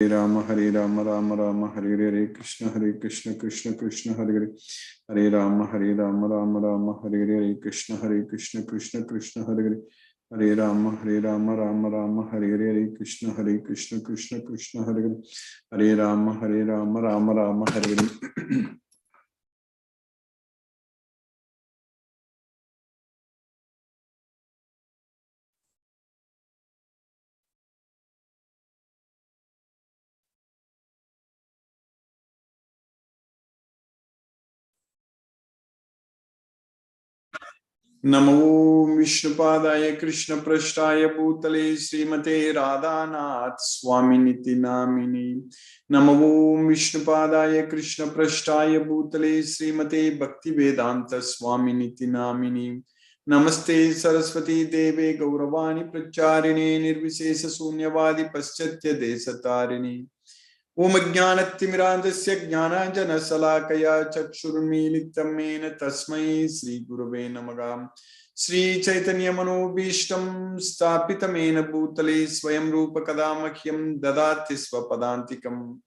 Hare Rama, Rama Rama, Hare Hare, Krishna Krishna, Krishna Hare Hare, Hare Rama, Rama Rama, Hare Hare, Krishna Krishna, Krishna Hare Hare, Hare Rama, Rama Rama, Hare Hare, Krishna Krishna, Krishna Hare Hare, Hare Rama, Rama Rama, Hare Hare. Namo Vishnupadaya Krishna Prashtaya Bhutale Srimate Radhanath Swaminiti Namini. Namo Vishnupadaya Krishna Prashtaya Bhutale Srimate Bhaktivedanta Swaminiti Namini. Namaste Saraswati Deve Gauravani Pracharine Nirvisesa Sunyavadi Paschatya Desatarini. Om Jnanatimirandasya Jnananjana Salakaya Chakshurmilitam Mena Tasmai Sri Gurave Namaha. Sri Chaitanya Manobhishtam Stapitamena Bhutale Swayam Rupa Kadamakyam Dadati Swapadantikam.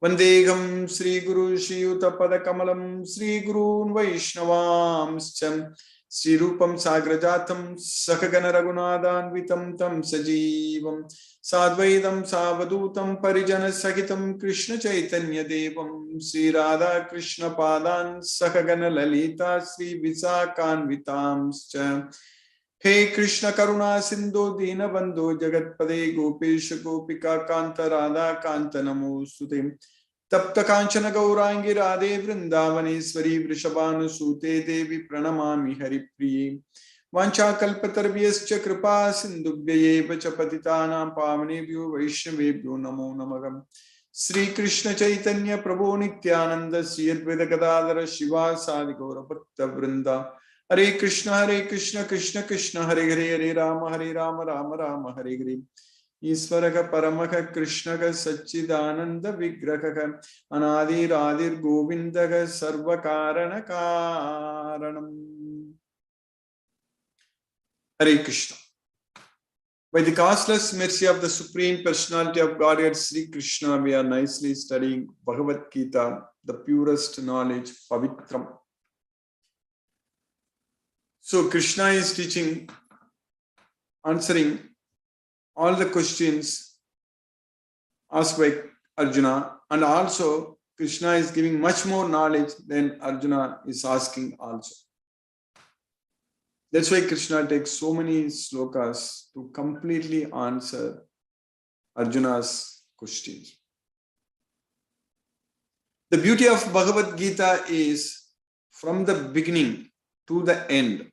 Vandegam Sri Guru Shri Utapada Kamalam Sri Gurun Vaishnavamscham Sri Rupam Sagrajatam Sakagana Ragunadanvitam Tam Sajivam Sadvaidam Savadutam Parijana Sakitam Krishna Chaitanya Devam Sri Radha Krishna Padan Sakagana Lalita Sri Visakanvitamscha. He Krishna Karuna Sindhu Dina Bandhu Jagatpade Gopesha Gopika Kanta Radha Kanta Namostute Tapta Kanchana Gaurangi Radhe Vrindavaneshwari Vrishabhanu Sute Devi Pranamami Haripriye Vancha Kalpatarvyascha Kripa Sindhubhyaeva Cha Patitanam Pavanebhyo Vaishnavebhyo Namo Namah. Sri Krishna Chaitanya Prabhu Nityananda Sri Advaita Gadadhara Shiva Sadi Gaura Bhakta Vrinda. Hare Krishna Krishna Krishna Hare Hare Hare Rama Rama Rama Hare Hare. Isvaraga Paramaka Krishnaga Sachidananda Vigrahaka Anadi Radir Govindaga Sarvakarana Karanam. Hare Krishna. By the causeless mercy of the Supreme Personality of Godhead Sri Krishna, we are nicely studying Bhagavad Gita, the purest knowledge, Pavitram. So Krishna is teaching, answering all the questions asked by Arjuna, and also Krishna is giving much more knowledge than Arjuna is asking also. That's why Krishna takes so many slokas to completely answer Arjuna's questions. The beauty of Bhagavad Gita is from the beginning to the end,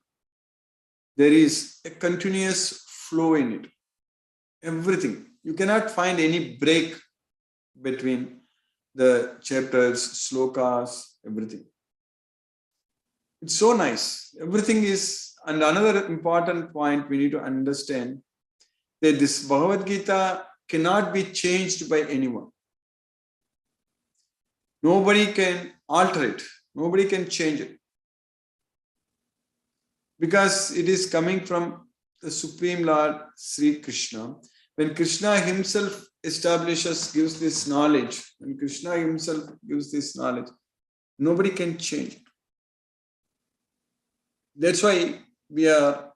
there is a continuous flow in it. Everything. You cannot find any break between the chapters, slokas, everything. It's so nice. Everything is, and another important point we need to understand that this Bhagavad Gita cannot be changed by anyone. Nobody can alter it. Nobody can change it. Because it is coming from the Supreme Lord Sri Krishna. When Krishna himself gives this knowledge, nobody can change it. That's why we are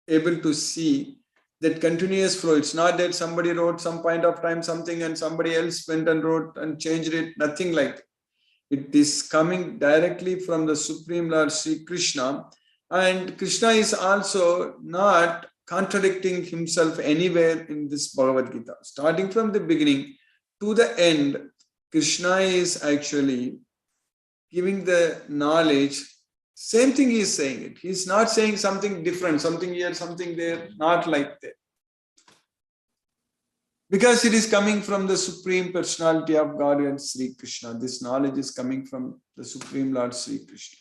able to see that continuous flow. It's not that somebody wrote some point of time something and somebody else went and wrote and changed it, nothing like that. It is coming directly from the Supreme Lord Sri Krishna. And Krishna is also not contradicting himself anywhere in this Bhagavad Gita. Starting from the beginning to the end, Krishna is actually giving the knowledge. Same thing he is saying it. He is not saying something different, something here, something there, not like that. Because it is coming from the Supreme Personality of Godhead Sri Krishna. This knowledge is coming from the Supreme Lord Sri Krishna.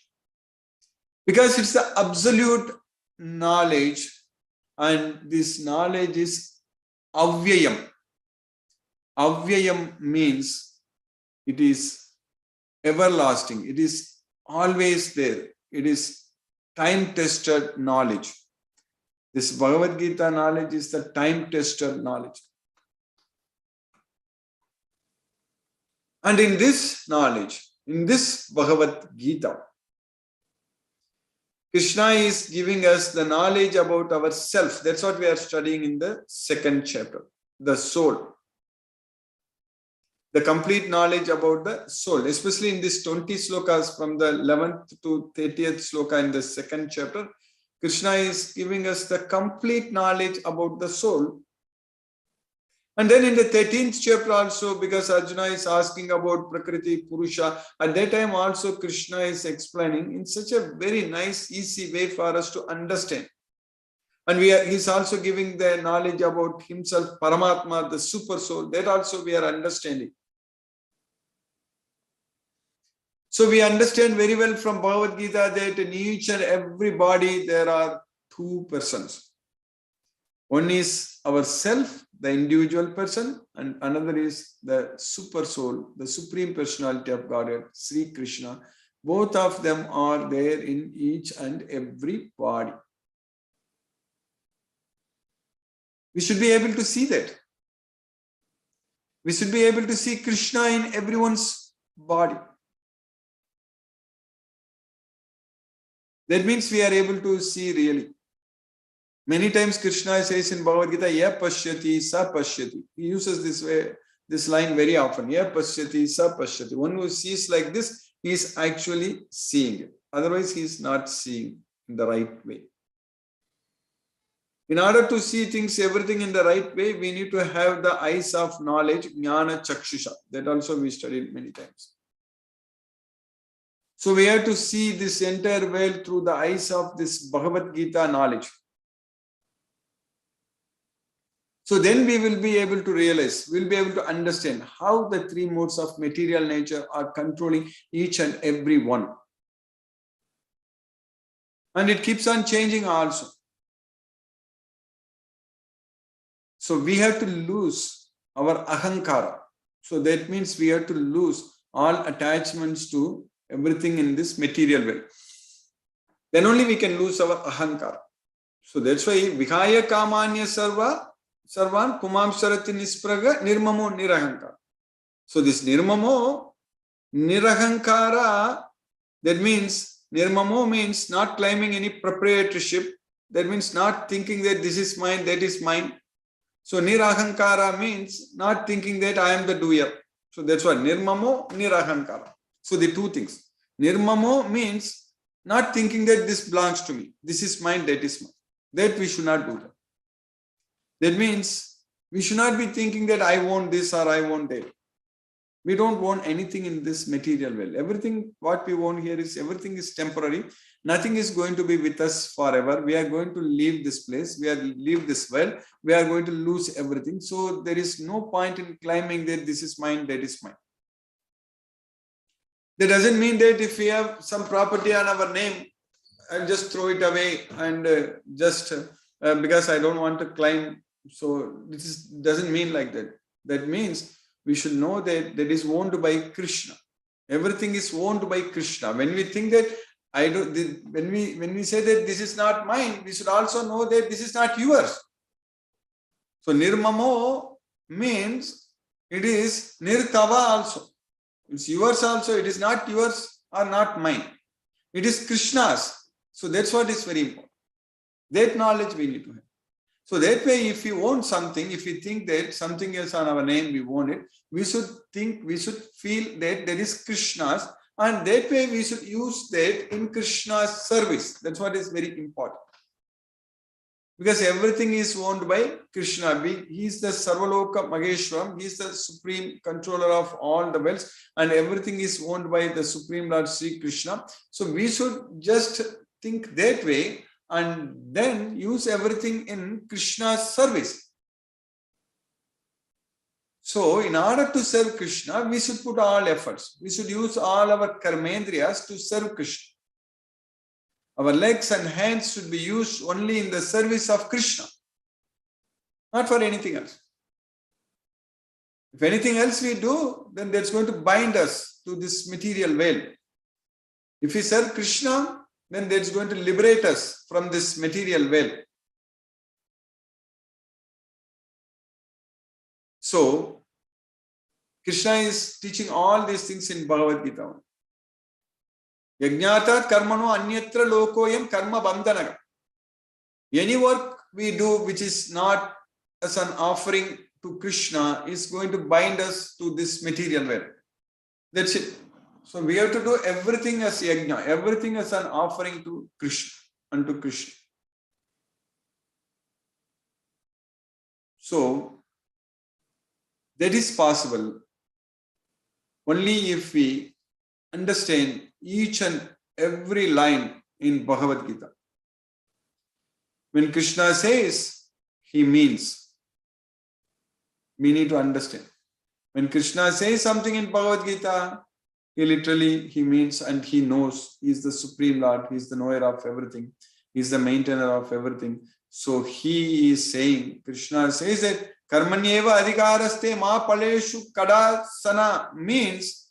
Because it's the absolute knowledge, and this knowledge is avyayam. Avyayam means it is everlasting. It is always there. It is time-tested knowledge. This Bhagavad Gita knowledge is the time-tested knowledge. And in this knowledge, in this Bhagavad Gita, Krishna is giving us the knowledge about ourself. That's what we are studying in the second chapter, the soul. The complete knowledge about the soul, especially in these 20 slokas from the 11th to 30th sloka in the second chapter, Krishna is giving us the complete knowledge about the soul. And then in the 13th chapter also, because Arjuna is asking about Prakriti, Purusha, at that time also Krishna is explaining in such a very nice, easy way for us to understand. And he's also giving the knowledge about himself, Paramatma, the super soul, that also we are understanding. So we understand very well from Bhagavad Gita that in each and every body there are two persons. One is ourself, the individual person, and another is the super soul, the supreme personality of Godhead, Sri Krishna. Both of them are there in each and every body. We should be able to see that. We should be able to see Krishna in everyone's body. That means we are able to see really. Many times Krishna says in Bhagavad Gita, Ya pashyati, sa pashyati. He uses this line very often. Ya pashyati, sa pashyati. One who sees like this, he is actually seeing it. Otherwise, he is not seeing in the right way. In order to see things, everything in the right way, we need to have the eyes of knowledge, jnana chakshusha. That also we studied many times. So we have to see this entire world through the eyes of this Bhagavad Gita knowledge. So then we will be able to realize, we'll be able to understand how the three modes of material nature are controlling each and every one. And it keeps on changing also. So we have to lose our ahankara. So that means we have to lose all attachments to everything in this material world. Then only we can lose our ahankara. So that's why vihaya kamanya sarvan pumam sarati nispraga nirmamo nirahankara. So this nirmamo nirahankara, that means nirmamo means not claiming any proprietorship. That means not thinking that this is mine, that is mine. So nirahankara means not thinking that I am the doer. So that's why nirmamo nirahankara. So the two things. Nirmamo means not thinking that this belongs to me. This is mine, that is mine. That we should not do that. That means we should not be thinking that I want this or I want that. We don't want anything in this material world. Everything, what we want here is everything is temporary. Nothing is going to be with us forever. We are going to leave this place. We are leave this world. We are going to lose everything. So there is no point in claiming that this is mine, that is mine. That doesn't mean that if we have some property on our name, I'll just throw it away and because I don't want to claim. So this doesn't mean like that. That means we should know that that is owned by Krishna. Everything is owned by Krishna. When we think that when we say that this is not mine, we should also know that this is not yours. So nirmamo means it is nirtava also. It's yours also. It is not yours or not mine. It is Krishna's. So that's what is very important. That knowledge we need to have. So that way, if we own something, if we think that something is on our name, we own it, we should feel that that is Krishna's, and that way we should use that in Krishna's service. That's what is very important. Because everything is owned by Krishna. He is the Sarvaloka Maheshwaram. He is the supreme controller of all the worlds, and everything is owned by the Supreme Lord Sri Krishna. So we should just think that way and then use everything in Krishna's service. So in order to serve Krishna, we should put all efforts. We should use all our karmendriyas to serve Krishna. Our legs and hands should be used only in the service of Krishna, not for anything else. If anything else we do, then that's going to bind us to this material veil. If we serve Krishna, then that's going to liberate us from this material veil. So, Krishna is teaching all these things in Bhagavad Gita. Yajnata karmano anyatra lokoyam karma bandhanaka. Any work we do which is not as an offering to Krishna is going to bind us to this material realm. That's it. So we have to do everything as yajna, everything as an offering to Krishna, unto Krishna. So that is possible only if we understand each and every line in Bhagavad Gita. When Krishna says, he means. We need to understand. When Krishna says something in Bhagavad Gita, he means and he knows. He is the Supreme Lord. He is the knower of everything. He is the maintainer of everything. So he is saying, Krishna says that Karmanyeva adhikaraste ma paleshu kadasana means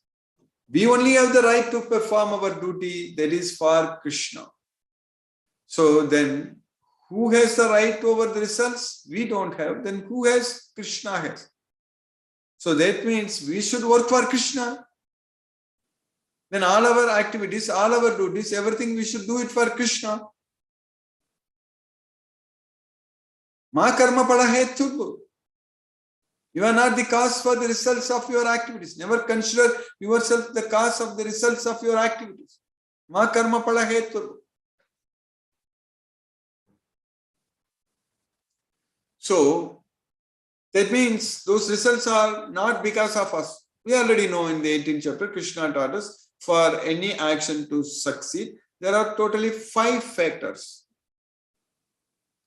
we only have the right to perform our duty, that is for Krishna. So then, who has the right over the results? We don't have. Then who has? Krishna has. So that means we should work for Krishna. Then all our activities, all our duties, everything we should do it for Krishna. Ma karma pada hetu. You are not the cause for the results of your activities. Never consider yourself the cause of the results of your activities. Ma karma pada hetu. So that means those results are not because of us. We already know in the 18th chapter, Krishna taught us for any action to succeed, there are totally 5 factors.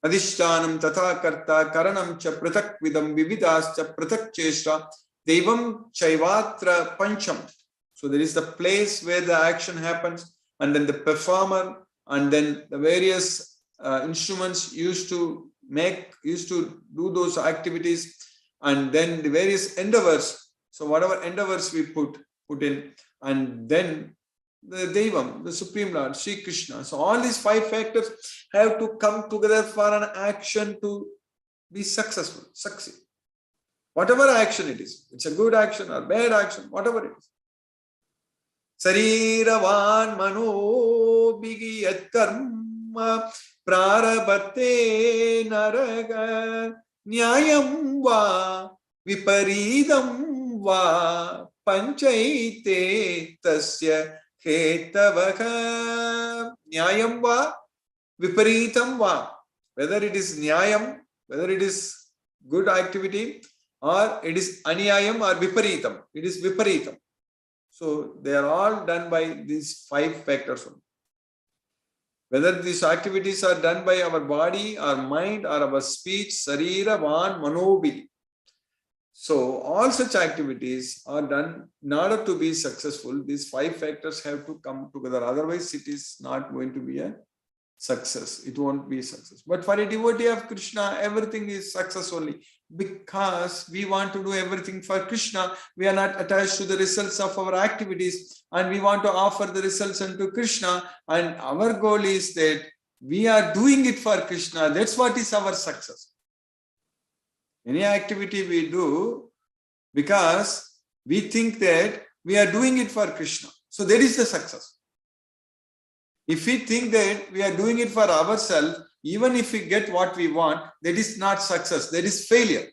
Adhishtanam tatha karta karanam cha pratak vidam vividas cha pratak cheshta devam chaivatra pancham. So there is the place where the action happens, and then the performer, and then the various instruments used to do those activities, and then the various endeavors. So whatever endeavors we put in, and then the Devam, the Supreme Lord, Sri Krishna. So all these 5 factors have to come together for an action to be successful, succeed. Whatever action it is, it's a good action or bad action, whatever it is. Sariravan mano bigiyat karma prarabhate naraga nyayam va viparidam va panchaite tasya hetavaha. Nyayam va viparitam va. Whether it is nyayam, whether it is good activity, or it is anyayam or viparitam, it is viparitam. So they are all done by these 5 factors. Whether these activities are done by our body, our mind, or our speech, sarira, van, manobili. So all such activities are done in order to be successful. These 5 factors have to come together. Otherwise, it is not going to be a success. It won't be success. But for a devotee of Krishna, everything is success only. Because we want to do everything for Krishna, we are not attached to the results of our activities, and we want to offer the results unto Krishna, and our goal is that we are doing it for Krishna. That's what is our success. Any activity we do because we think that we are doing it for Krishna. So that is the success. If we think that we are doing it for ourselves, even if we get what we want, that is not success, that is failure.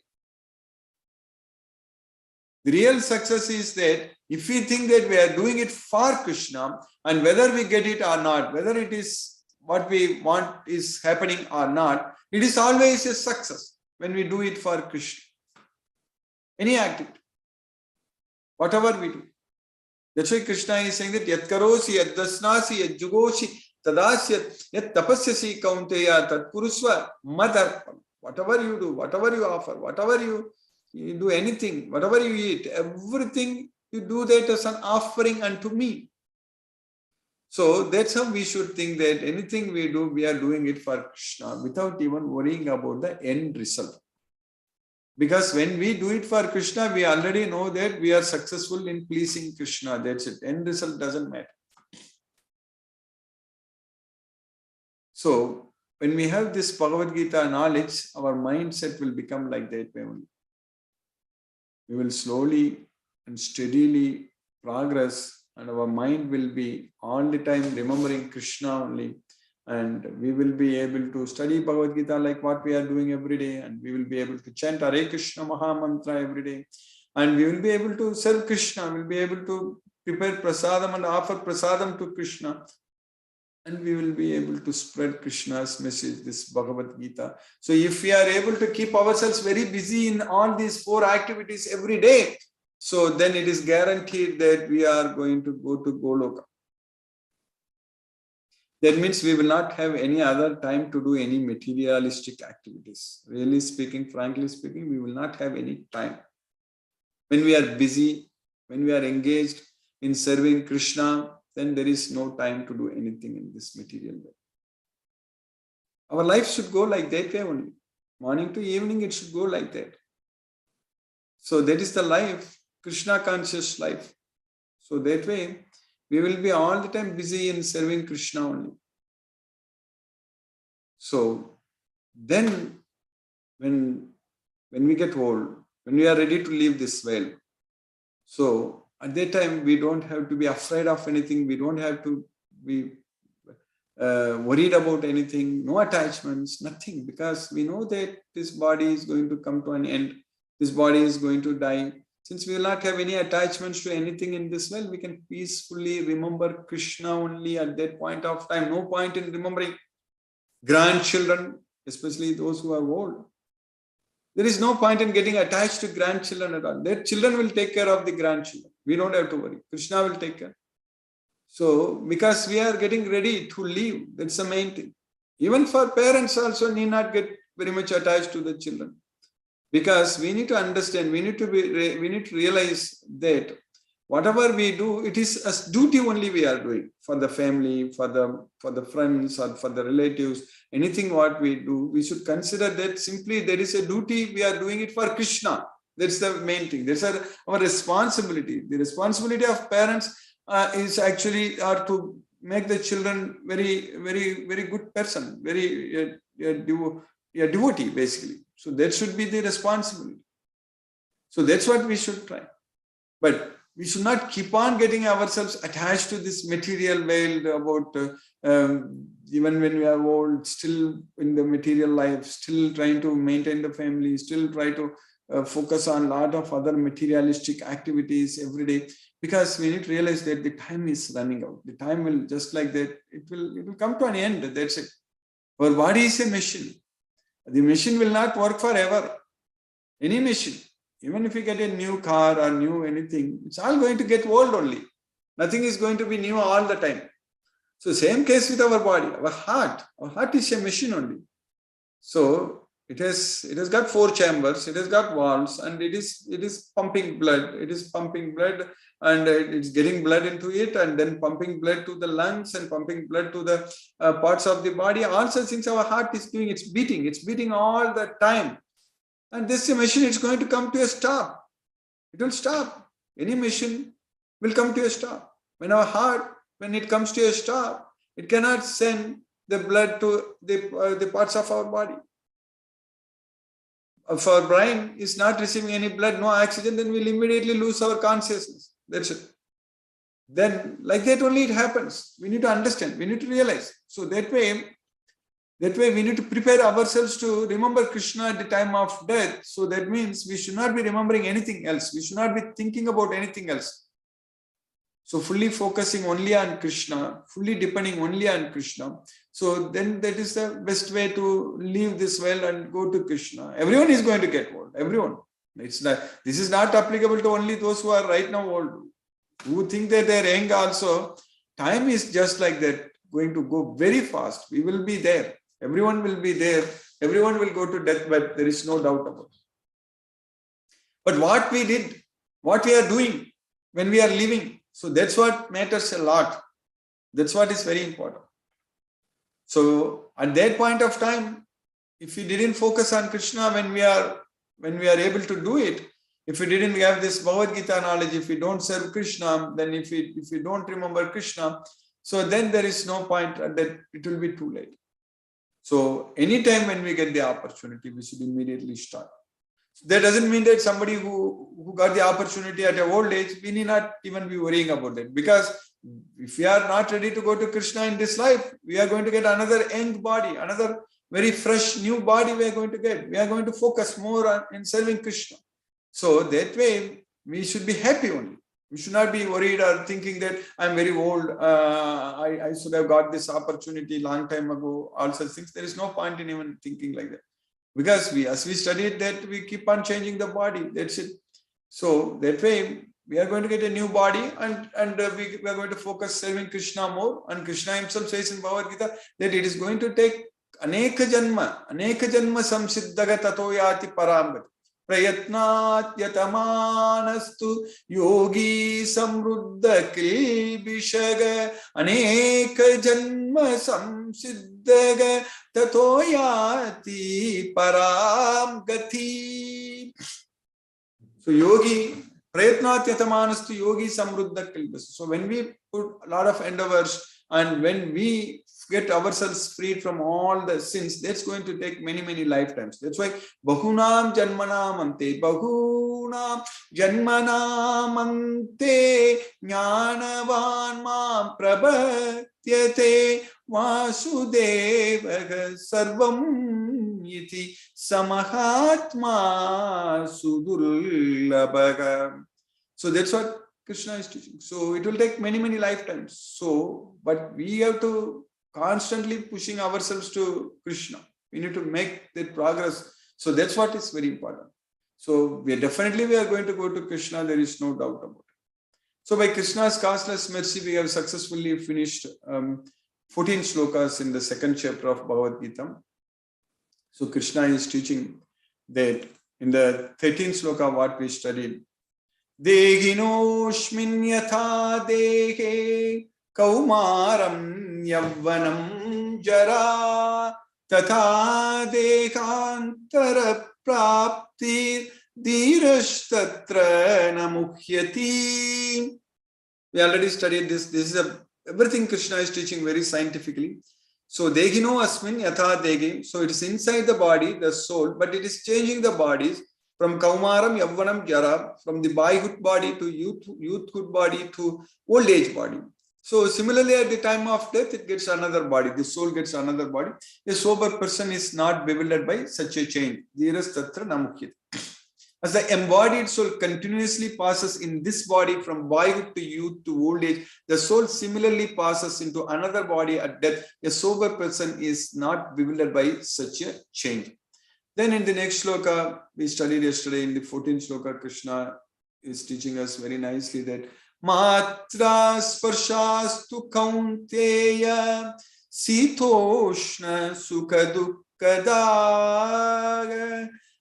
The real success is that if we think that we are doing it for Krishna, and whether we get it or not, whether it is what we want is happening or not, it is always a success when we do it for Krishna. Any activity, whatever we do. That's why Krishna is saying that Yat karosi, yat dasnasi, yat jugoshi, tadasyat, yat tapasyasi kaunteya, tat kurusva, madarpam. Whatever you do, whatever you offer, whatever you do, anything, whatever you eat, everything you do that as an offering unto me. So that's how we should think that anything we do, we are doing it for Krishna without even worrying about the end result. Because when we do it for Krishna, we already know that we are successful in pleasing Krishna. That's it. End result doesn't matter. So when we have this Bhagavad Gita knowledge, our mindset will become like that way only. We will slowly and steadily progress, and our mind will be all the time remembering Krishna only. And we will be able to study Bhagavad Gita like what we are doing every day, and we will be able to chant Hare Krishna Maha mantra every day, and we will be able to serve Krishna. We will be able to prepare prasadam and offer prasadam to Krishna, and we will be able to spread Krishna's message, this Bhagavad Gita. So if we are able to keep ourselves very busy in all these 4 activities every day, so then it is guaranteed that we are going to go to Goloka. That means we will not have any other time to do any materialistic activities. Really speaking, frankly speaking, we will not have any time. When we are busy, when we are engaged in serving Krishna, then there is no time to do anything in this material way. Our life should go like that way only. Morning to evening, it should go like that. So that is the life, Krishna conscious life. So that way, we will be all the time busy in serving Krishna only. So then, when we get old, when we are ready to leave this world, so at that time we don't have to be afraid of anything. We don't have to be worried about anything. No attachments, nothing, because we know that this body is going to come to an end. This body is going to die. Since we will not have any attachments to anything in this world, we can peacefully remember Krishna only at that point of time. No point in remembering grandchildren, especially those who are old. There is no point in getting attached to grandchildren at all. Their children will take care of the grandchildren. We don't have to worry. Krishna will take care. So, because we are getting ready to leave, that's the main thing. Even for parents also need not get very much attached to the children. Because we need to understand, we need to realize that whatever we do, it is a duty only we are doing for the family, for the friends, or for the relatives. Anything what we do, we should consider that simply there is a duty, we are doing it for Krishna. That's the main thing. That's our responsibility. The responsibility of parents is actually to make the children very, very, very good person, very devotee basically. So that should be the responsibility. So that's what we should try. But we should not keep on getting ourselves attached to this material world about even when we are old, still in the material life, still trying to maintain the family, still try to focus on a lot of other materialistic activities every day, because we need to realize that the time is running out. The time will, just like that, it will come to an end. That's it. Our body is a machine. The machine will not work forever. Any machine, even if you get a new car or new anything, it's all going to get old only. Nothing is going to be new all the time. So same case with our body, our heart. Our heart is a machine only. So it has got 4 chambers, it has got valves, and it is pumping blood. It is pumping blood, and it's getting blood into it, and then pumping blood to the lungs and pumping blood to the parts of the body. All such things our heart is doing. It's beating all the time. And this machine is going to come to a stop. It will stop. Any machine will come to a stop. When our heart, when it comes to a stop, it cannot send the blood to the parts of our body. If our brain is not receiving any blood, no oxygen, then we'll immediately lose our consciousness. That's it. Then like that only it happens. We need to understand. We need to realize. So that way we need to prepare ourselves to remember Krishna at the time of death. So that means we should not be remembering anything else. We should not be thinking about anything else. So fully focusing only on Krishna, fully depending only on Krishna. So then that is the best way to leave this world and go to Krishna. Everyone is going to get old. Everyone. This is not applicable to only those who are right now old. Who think that they are young also. Time is just like that, going to go very fast. We will be there. Everyone will be there. Everyone will go to death, but there is no doubt about it. But what we did, what we are doing when we are living, so that's what matters a lot. That's what is very important. So at that point of time, if we didn't focus on Krishna when we are able to do it, if we didn't have this Bhagavad Gita knowledge, if we don't serve Krishna, then if we don't remember Krishna, so then there is no point, that it will be too late. So anytime when we get the opportunity, we should immediately start. That doesn't mean that somebody who got the opportunity at an old age, we need not even be worrying about that. Because if we are not ready to go to Krishna in this life, we are going to get another young body, another very fresh new body we are going to get. We are going to focus more on in serving Krishna. So that way, we should be happy only. We should not be worried or thinking that I'm very old. I should have got this opportunity long time ago. All such things. There is no point in even thinking like that. Because as we studied that, we keep on changing the body. That's it. So that way, we are going to get a new body, and we are going to focus serving Krishna more. And Krishna himself says in Bhagavad Gita that it is going to take aneka janma samsiddhaga tato yati paramgati. Prayatnat yatamanastu yogi samruddha kilbishaga aneka janma samsiddhaga tato yati param gati. So yogi, prayatnat yatamanastu yogi samruddha kilbishaga. So when we put a lot of endeavors and when we get ourselves freed from all the sins, that's going to take many, many lifetimes. That's why Bahunam Janmanamante, Bahunam Janmanamante, Jnanavan Mam Prabhatyate Vasudevaha Sarvam Yiti Samahatma Sudurlabhaga. So that's what Krishna is teaching. So it will take many, many lifetimes. So, but we have to constantly pushing ourselves to Krishna. We need to make that progress. So that's what is very important. So we are going to go to Krishna. There is no doubt about it. So by Krishna's causeless mercy, we have successfully finished 14 shlokas in the second chapter of Bhagavad Gita. So Krishna is teaching that in the 13th shloka what we studied. Dehinoshmin yatha dehe Kaumaram yavvanam jara tatha dekantara prapti dhirashtatra namuhyati. We already studied this. This is everything Krishna is teaching very scientifically. So dehino asmin yatha dege. So it is inside the body, the soul, but it is changing the bodies from Kaumaram yavvanam jara, from the boyhood body to youthhood body to old age body. So similarly, at the time of death, it gets another body. The soul gets another body. A sober person is not bewildered by such a change. As the embodied soul continuously passes in this body from boyhood to youth to old age, the soul similarly passes into another body at death. A sober person is not bewildered by such a change. Then in the next shloka, we studied yesterday in the 14th shloka, Krishna is teaching us very nicely that Matra sparshas kaunteya sitoshna sukadukada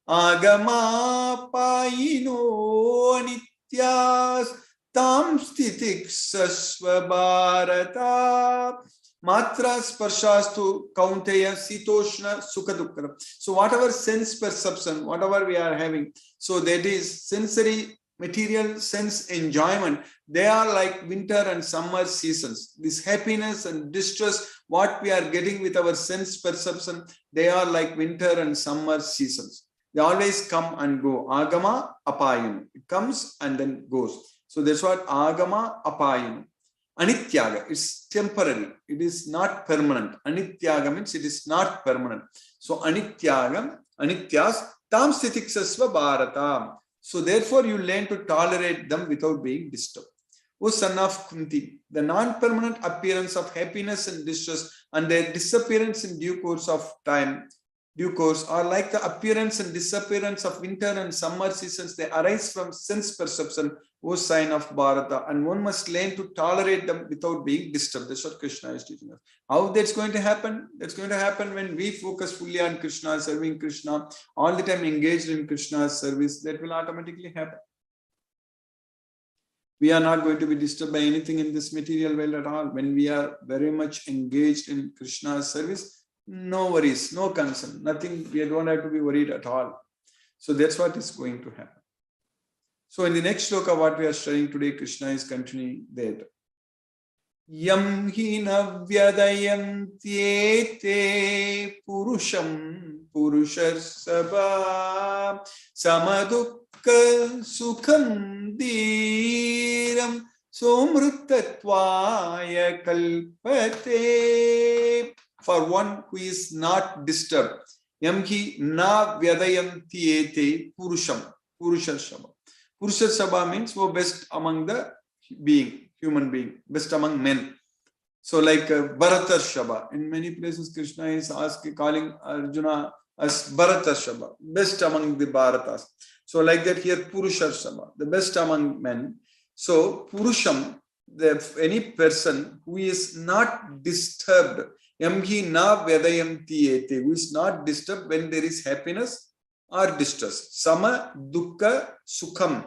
agama paino nityas tam stitik sasvabharata. Matra sparshas kaunteya sitoshna sukadukada. So whatever sense perception, whatever we are having, so that is sensory material sense enjoyment, they are like winter and summer seasons. This happiness and distress, what we are getting with our sense perception, they are like winter and summer seasons. They always come and go. Agama apayam. It comes and then goes. So that's what agama apayam. Anityaga, it's temporary. It is not permanent. Anityaga means it is not permanent. So anityagam, anityas, tam stitiksasva bharata. So therefore you learn to tolerate them without being disturbed. O son of Kunti, the non-permanent appearance of happiness and distress and their disappearance in due course of time, are like the appearance and disappearance of winter and summer seasons. They arise from sense perception, O sign of Bharata, and one must learn to tolerate them without being disturbed. That's what Krishna is teaching us. How that's going to happen? That's going to happen when we focus fully on Krishna, serving Krishna, all the time engaged in Krishna's service. That will automatically happen. We are not going to be disturbed by anything in this material world at all. When we are very much engaged in Krishna's service, no worries, no concern, nothing. We don't have to be worried at all. So that's what is going to happen. So in the next shloka, what we are studying today, Krishna is continuing that. Yam hi navyadayantyete purusham purushasabha samadukka sukham dhiram somruttatvaya kalpate. For one who is not disturbed. Yam hi na vyadayantyete purusham purushasabha. Purushasabha means wo best among the being, human being, best among men. So like Bharatarshava, in many places Krishna is calling Arjuna as Bharatarshava, best among the Bharatas. So like that here Purusharshava, the best among men. So Purusham, any person who is not disturbed, Yamhi na vedayam tiyete, who is not disturbed when there is happiness or distress. Sama dukkha sukham.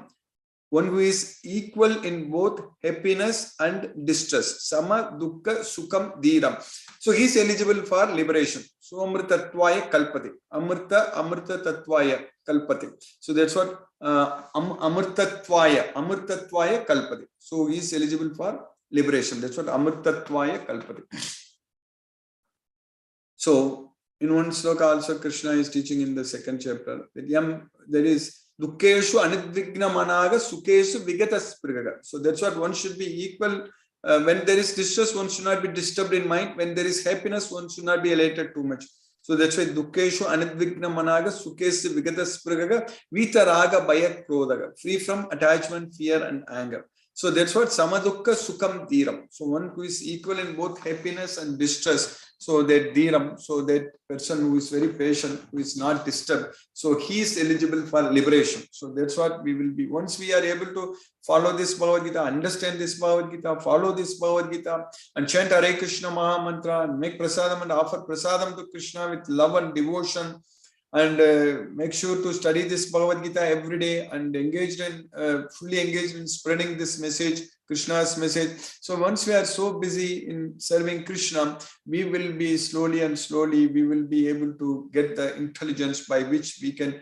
One who is equal in both happiness and distress. Sama dukkha sukham dhiram. So he is eligible for liberation. So amritatvaya kalpate. Amrita tatvaya kalpate. So that's what amritatvaya kalpate. So he is eligible for liberation. That's what amritatvaya kalpate. So in one sloka also Krishna is teaching in the second chapter that there is Dukkeshu anidvigna managa sukeshu vigatasprigaga. So that's what one should be equal. When there is distress, one should not be disturbed in mind. When there is happiness, one should not be elated too much. So that's why Dukkeshu anidvigna managa sukeshu vigatasprigaga vitaraga baya krodaga. Free from attachment, fear and anger. So that's what samadukka sukham dhiram. So one who is equal in both happiness and distress. So that dhiram, so that person who is very patient, who is not disturbed. So he is eligible for liberation. So that's what we will be. Once we are able to follow this Bhagavad Gita, understand this Bhagavad Gita, follow this Bhagavad Gita, and chant Hare Krishna Maha Mantra, and make prasadam and offer prasadam to Krishna with love and devotion. And make sure to study this Bhagavad Gita every day and fully engaged in spreading this message, Krishna's message. So once we are so busy in serving Krishna, we will be slowly we will be able to get the intelligence by which we can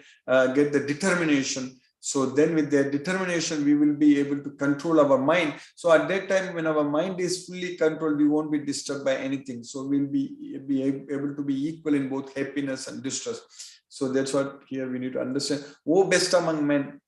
get the determination. So then with that determination, we will be able to control our mind. So at that time, when our mind is fully controlled, we won't be disturbed by anything. So we'll be able to be equal in both happiness and distress. So that's what here we need to understand. Oh, best among men.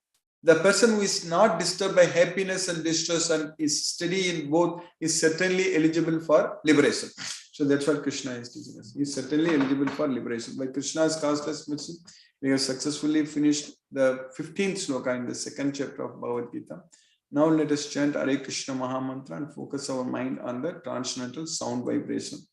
The person who is not disturbed by happiness and distress and is steady in both is certainly eligible for liberation. So that's what Krishna is teaching us. He is certainly eligible for liberation. By Krishna's causeless mercy, we have successfully finished the 15th sloka in the second chapter of Bhagavad Gita. Now let us chant Hare Krishna Maha Mantra and focus our mind on the transcendental sound vibration.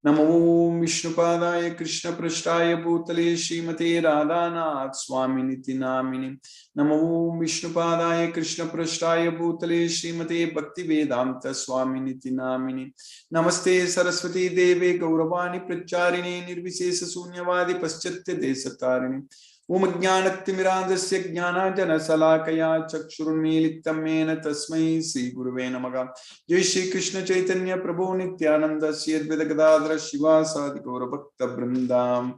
Namo Vishnupadaya Krishna Prasthaya Bhutale Srimate Radhanath Swaminiti Namini. Namo Vishnupadaya Krishna Prasthaya Bhutale Srimate Bhaktivedanta Swaminiti Namini. Namaste Saraswati Deve Gauravani Pracharini Nirvisesa Sunyavadi Paschatya Desatarini. Om Jnanatimirandasya Jnanajana Salakaya Chakshurunmilitam Mena Tasmai Sri Guruve Namaha. Jai Shri Krishna Chaitanya Prabhu Nityananda Sri Advaita Gadadhara Shivasadi Gaura Bhakta Vrindam.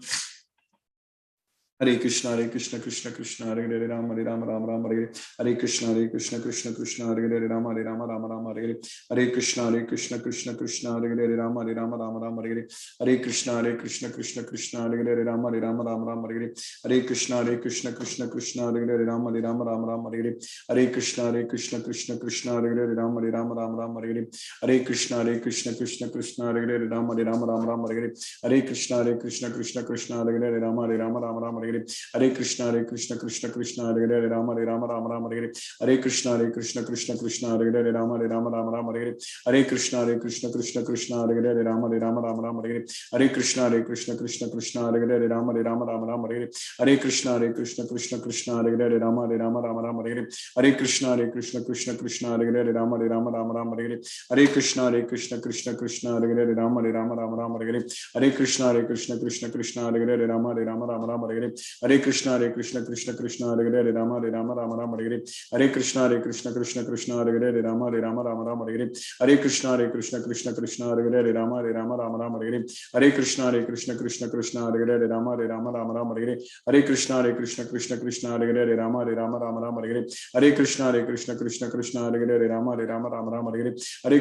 Hare Krishna Krishna Krishna Hare Hare Rama Rama Rama Hare Hare Krishna Krishna Krishna Hare Hare Rama Rama Hare Hare Krishna Krishna Krishna Hare Hare Rama Rama Hare Hare Krishna Krishna Krishna Hare Hare Rama Rama Hare Hare Krishna Krishna Krishna Hare Hare Rama Rama Hare Hare Krishna Krishna Krishna Hare Hare Rama Rama Hare Hare Krishna Krishna Krishna Hare Hare Rama Rama Hare Hare Krishna Krishna Krishna Hare Hare Rama Rama Hare Hare Krishna Krishna Hare Hare Rama Rama Hare Hare Krishna Krishna Krishna Hare Hare Rama Rama Hare Hare Krishna Krishna Krishna Hare Hare Rama Rama Hare Hare Krishna Krishna Krishna Hare Hare Rama Rama Hare Hare Krishna Krishna Krishna Hare Hare Rama Rama Hare Hare Krishna Krishna Krishna Hare Hare Rama Rama Hare Hare Krishna Krishna Krishna Hare Hare Rama Rama Hare Hare Krishna Krishna Krishna Hare Hare Rama Rama Hare Hare Krishna Krishna Krishna Hare Hare Rama Rama Hare Hare Hare Krishna Krishna Krishna Hare Hare Hare Rama Rama Rama Hare Hare Hare Krishna Krishna Krishna Hare Hare Rama Rama Rama Hare Hare Hare Krishna Krishna Krishna Hare Hare Rama Rama Hare Hare Hare Krishna Krishna Krishna Hare Hare Rama Rama Hare Hare Hare Krishna Krishna Krishna Hare Hare Rama Rama Hare Hare Hare Krishna Krishna Krishna Hare Hare Rama Rama Hare Hare Hare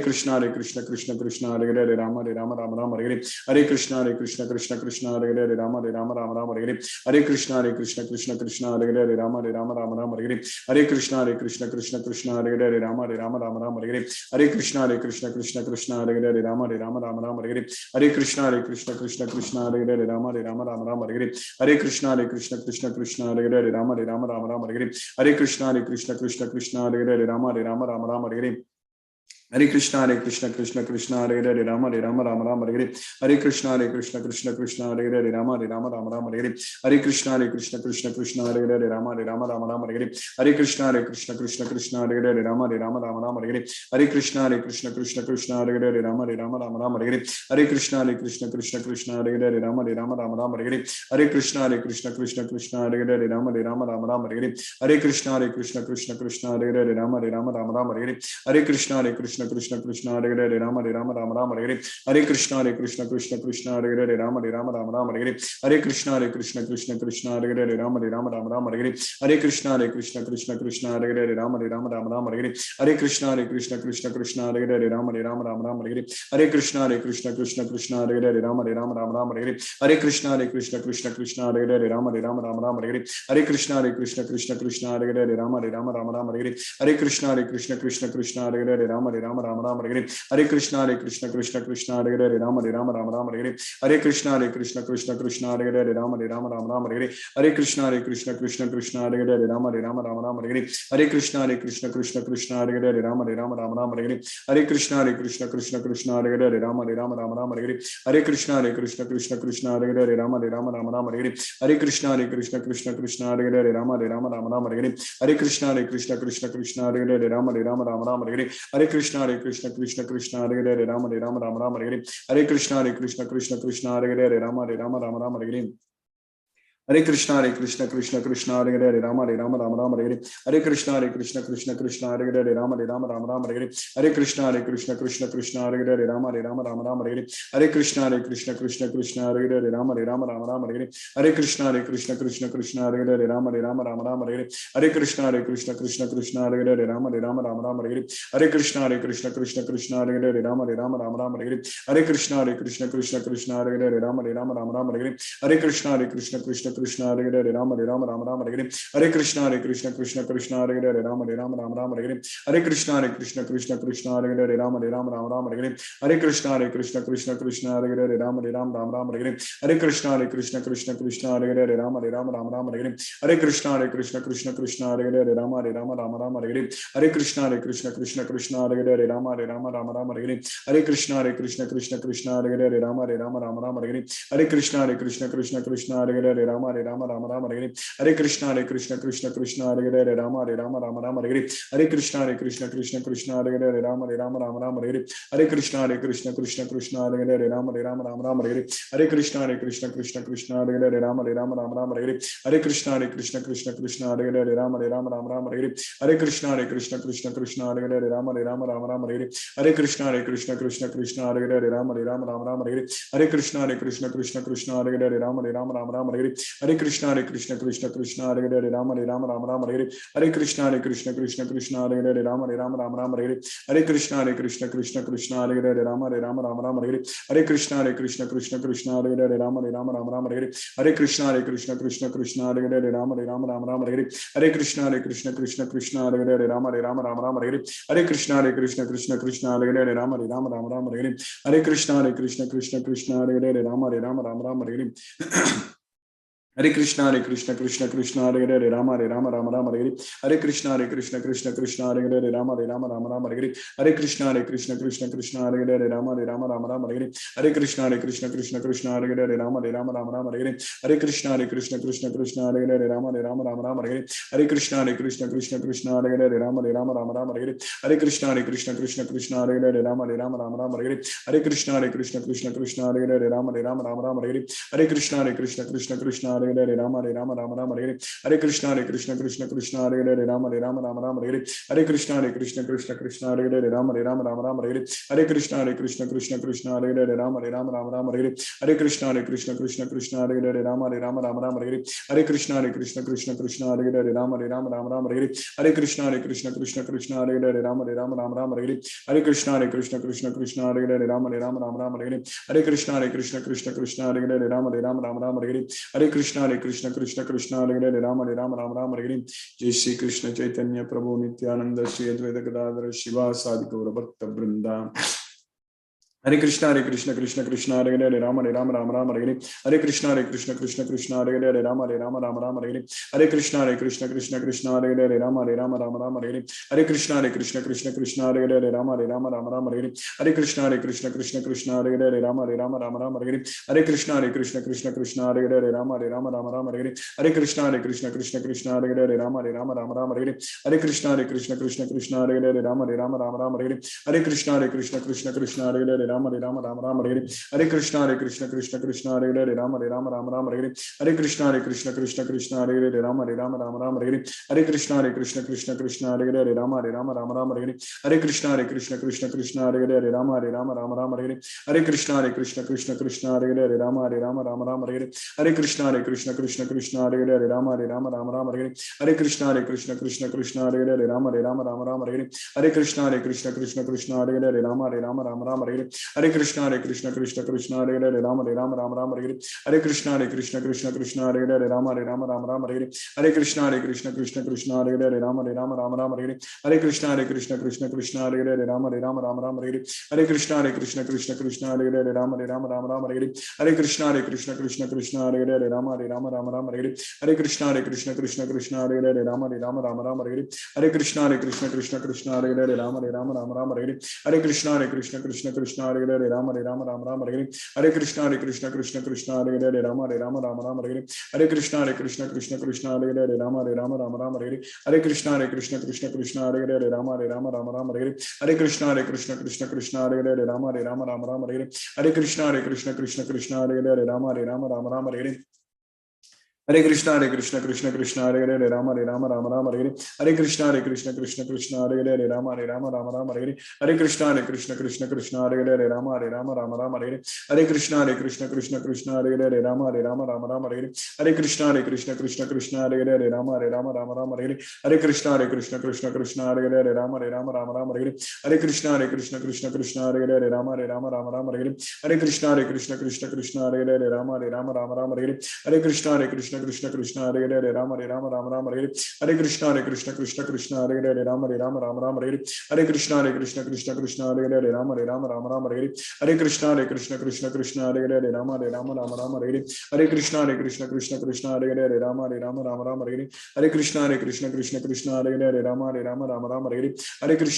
Krishna Krishna Krishna Hare Hare Rama Rama Hare Hare Hare Krishna Krishna Krishna Hare Hare Rama Rama Hare Hare Hare Krishna Krishna Krishna Hare Hare Rama Rama Hare Hare Hare Krishna Krishna Krishna Hare Hare Rama Rama Hare Hare Hare Krishna Krishna Krishna Hare Hare Rama Rama Hare Hare Hare Krishna Krishna Krishna Hare Hare Rama Rama Hare Hare Hare Krishna Krishna Krishna Hare Hare Rama Rama Hare Hare Hare Krishna Krishna Krishna Hare Hare Rama Rama Hare Hare Hare Krishna Krishna Krishna Hare Hare Rama Rama Hare Hare Hare Krishna Krishna Krishna Hare Hare Rama Rama Hare Hare Hare Krishna Krishna Krishna Hare Hare Rama Rama Hare Hare Hare Krishna Krishna Krishna Hare Hare Rama Rama Hare Hare Hare Krishna Krishna Krishna Hare Hare Rama Rama Hare Hare Hare Krishna Krishna Krishna Hare Hare Rama Rama Hare Hare Hare Krishna Krishna Krishna Hare Hare Rama Rama Hare Hare Hare Krishna Krishna Krishna Hare Hare Rama Rama Hare Hare Hare Krishna Krishna Krishna Hare Hare Rama Rama Hare Hare Hare Krishna Krishna Krishna Hare Hare Rama Rama Hare Hare Hare Krishna Krishna Krishna Hare Hare Rama Rama Hare Hare Hare Krishna Krishna Krishna Hare Hare Rama Rama Hare Hare Hare Krishna Krishna Krishna Hare Hare Rama Rama Hare Hare Hare Krishna Krishna Krishna Hare Hare Rama Rama Hare Hare Hare Krishna Krishna Krishna Hare Hare Rama Rama Hare Hare Hare Krishna Krishna Krishna Hare Hare Rama Rama Hare Hare Hare Krishna Krishna Krishna Hare Hare Rama Rama Hare Hare Hare Krishna Krishna Krishna Hare Hare Rama Rama Hare Hare Hare Krishna Krishna Krishna Hare Hare Rama Rama Hare Hare Hare Krishna Krishna Krishna Hare Hare Rama Rama Hare Hare Hare Krishna Krishna Krishna Hare Hare Rama Rama Hare Hare Hare Krishna Krishna Krishna Hare Hare Rama Rama Hare Hare Hare Krishna Krishna Krishna Hare Hare Rama Rama Hare Hare Hare Krishna Krishna Krishna Hare Hare Rama Rama Hare Hare Hare Krishna Krishna Krishna Hare Hare Rama Rama Hare Hare Hare Krishna Krishna Krishna Hare Hare Rama Rama Hare Hare Hare Krishna Krishna Krishna Hare Hare Rama Rama Hare Hare Hare Krishna Krishna Hare Hare Rama Rama Hare Hare Hare Krishna Krishna Krishna Hare Hare Rama Rama Hare Hare Hare Krishna Krishna Krishna Hare Hare Rama Rama Hare Hare Hare Krishna Krishna Krishna Hare Hare Rama Rama Hare Hare Hare Krishna Krishna Krishna Hare Hare Rama Rama Hare Hare Hare Krishna Krishna Krishna Hare Hare Rama Rama Hare Hare Hare Krishna Krishna Krishna Hare Hare Rama Rama Hare Hare Hare Krishna Krishna Krishna Hare Hare Rama Rama Hare Hare Hare Krishna Krishna Krishna Hare Hare Rama Rama Hare Hare Hare Krishna Krishna Krishna Hare Hare Rama Rama Hare Hare Hare Krishna Krishna Krishna Hare Hare Rama Rama Hare Hare Hare Krishna Krishna Krishna Hare Hare Rama Rama Hare Hare Hare Krishna Krishna Krishna Hare Hare Rama Rama Hare Hare Hare Krishna Krishna Krishna Hare Hare Rama Rama Hare Hare Hare Krishna Krishna Krishna Hare Hare Rama Rama Hare Hare Hare Krishna Krishna Krishna Hare Hare Rama Rama Hare Hare Hare Krishna Krishna Krishna Hare Hare Rama Rama Hare Hare Hare Krishna Krishna Krishna Hare Hare Rama Rama Hare Hare Hare Krishna Krishna Krishna Hare Hare Rama Rama Hare Hare Hare Krishna Krishna Krishna Hare Hare Rama Rama Hare Hare Hare Krishna Krishna Krishna Hare Hare Rama Rama Hare Hare Hare Krishna Krishna Krishna Hare Hare Rama Rama Hare Hare Hare Krishna Krishna Krishna Hare Hare Rama Rama Hare Hare Hare Krishna Krishna Krishna Hare Hare Rama Rama Hare Hare Hare Krishna Krishna Krishna Hare Hare Rama Rama Hare Hare Hare Krishna Krishna Krishna Hare Hare Rama Rama Hare Hare Hare Krishna Krishna Krishna Hare Hare Rama Rama Hare Hare Hare Krishna Krishna Krishna Hare Hare Rama Rama Hare Hare Hare Krishna Krishna Krishna Hare Hare Rama Rama Hare Hare Hare Krishna Krishna Krishna Hare Hare Rama Rama Hare Hare Hare Krishna Krishna Krishna Hare Hare Rama Rama Hare Hare Hare Krishna Krishna Krishna Hare Hare Rama Rama Hare Hare Hare Krishna Krishna Krishna Hare Hare Rama Rama Hare Hare Hare Krishna Krishna Krishna Hare Hare Rama Rama Hare Hare Hare Krishna Krishna Krishna Hare Hare Rama Rama Hare Hare Hare Krishna Krishna Krishna Hare Hare Rama Rama Hare Hare Hare Krishna Krishna Krishna Hare Hare Rama Rama Hare Hare Hare Krishna Krishna Krishna Hare Hare Rama Rama Hare Hare Hare Krishna Krishna Krishna Hare Hare Rama Rama Hare Hare Hare Krishna Krishna Krishna Hare Hare Rama Rama Hare Hare Hare Krishna Krishna Krishna Hare Hare Rama Rama Hare Hare Hare Krishna Krishna Krishna Hare Hare Hare Rama Hare Rama Rama Rama Hare Hare Hare Krishna Krishna Krishna Hare Hare Rama Hare Rama Rama Rama Hare Hare Hare Krishna Krishna Krishna Hare Hare Rama Hare Rama Rama Rama Hare Hare Hare Krishna Krishna Krishna Hare Hare Rama Hare Rama Rama Rama Hare Hare Hare Krishna Krishna Krishna Hare Hare Rama Hare Rama Rama Rama Hare Hare Hare Krishna Krishna Krishna Hare Hare Rama Hare Rama Rama Rama Hare Hare Hare Krishna Krishna Krishna Hare Hare Rama Hare Rama Rama Rama Hare Hare Hare Krishna Krishna Krishna Hare Hare Rama Hare Rama Rama Rama Hare Hare Hare Krishna Krishna Krishna Hare Hare Rama Hare Rama Rama Rama Hare Hare Hare Krishna Krishna Hare Hare Rama Hare Rama Rama Rama Hare Hare Jai Shri Krishna Chaitanya Prabhu Nityananda Shri Advaita Gadadhara Shiva Sadi Gaura Bhakta Vrinda Hare Krishna Krishna Hare Hare Rama Hare Rama Rama Rama Hare Hare Hare Krishna Krishna Hare Hare Rama Hare Rama Rama Rama Hare Hare Hare Krishna Krishna Hare Hare Rama Hare Rama Rama Rama Hare Hare Hare Krishna Krishna Hare Hare Rama Hare Rama Rama Rama Hare Hare Hare Krishna Krishna Hare Hare Rama Hare Rama Rama Rama Hare Hare Hare Krishna Krishna Hare Hare Rama Hare Rama Rama Rama Hare Hare Hare Krishna Krishna Hare Hare Rama Hare Rama Rama Rama Hare Hare Hare Krishna Krishna Hare Hare Rama Hare Rama Rama Rama Hare Hare Hare Krishna Krishna Hare Hare Rama Hare Rama Rama Rama Hare Hare Hare Krishna Krishna Hare Hare Rama Hare Rama Rama Rama Hare Hare Hare Krishna Krishna Hare Hare Rama Hare Rama Rama Rama Hare Hare Hare Krishna Krishna Hare Hare Rama Hare Rama Rama Rama Hare Hare Hare Krishna Krishna Hare Hare Rama Hare Rama Rama Rama Hare Hare Hare Krishna Krishna Hare Hare Rama Hare Rama Rama Rama Hare Hare Hare Krishna Krishna Hare Hare Rama Hare Rama Rama Rama Hare Hare Hare Krishna Krishna Hare Hare Rama Hare Rama Rama Rama Hare Hare Hare Krishna Krishna Hare Hare Rama Hare Rama Rama Rama Hare Hare Hare Krishna Krishna Hare Hare Rama Hare Rama Rama Rama Hare Hare Hare Krishna Krishna Hare Hare Rama Hare Rama Rama Rama Hare Hare Hare Krishna Krishna Hare Hare Rama Hare Rama Rama Rama Hare Hare Hare Krishna Krishna Hare Hare Rama Hare Rama Rama Rama Hare Hare Hare Krishna Krishna Hare Hare Rama Hare Rama Rama Rama Hare Hare Hare Krishna Krishna Hare Hare Rama Hare Rama Rama Rama Hare Hare Hare Krishna Krishna Hare Hare Rama Hare Rama Rama Rama Hare Hare Hare Krishna Krishna Hare Hare Rama Hare Rama Rama Rama Hare Hare Hare Krishna Krishna Hare Hare Rama Hare Rama Rama Rama Hare Hare Hare Krishna Krishna Hare Hare Rama Hare Rama Rama Rama Hare Hare Hare Krishna Krishna Hare Hare Rama Hare Rama Rama Rama Hare Hare Hare Krishna Krishna Hare Hare Rama Hare Rama Rama Rama Hare Hare Hare Krishna Krishna Hare Hare Rama Hare Rama Rama Rama Hare Hare Hare Krishna Krishna Hare Hare Rama Hare Rama Rama Rama Hare Hare Hare Krishna Hare Hare Rama Hare Rama Rama Rama Hare Hare Hare Krishna Krishna Hare Hare Rama Hare Rama Rama Rama Hare Hare Hare Krishna Krishna Hare Hare Rama Hare Rama Rama Rama Hare Hare Hare Krishna Krishna Hare Hare Rama Hare Rama Rama Rama Hare Hare Hare Krishna Krishna Hare Hare Rama Hare Rama Rama Rama Hare Hare Hare Krishna Krishna Hare Hare Rama Hare Rama Rama Rama Hare Hare Hare Krishna Krishna Hare Hare Rama Hare Rama Rama Rama Hare Hare Hare Krishna Krishna Hare Hare Rama Hare Rama Rama Rama Hare Hare Hare Krishna Krishna Hare Hare Rama Hare Rama Rama Rama Hare Hare Hare Krishna Krishna Hare Hare Rama Hare Rama Rama Rama Hare Hare Hare Krishna Krishna Hare Hare Rama Hare Rama Rama Rama Hare Hare Hare Krishna Krishna Hare Hare Rama Hare Rama Rama Rama Hare Hare Hare Krishna Krishna Hare Hare Rama Hare Rama Rama Rama Hare Hare Hare Krishna Krishna Hare Hare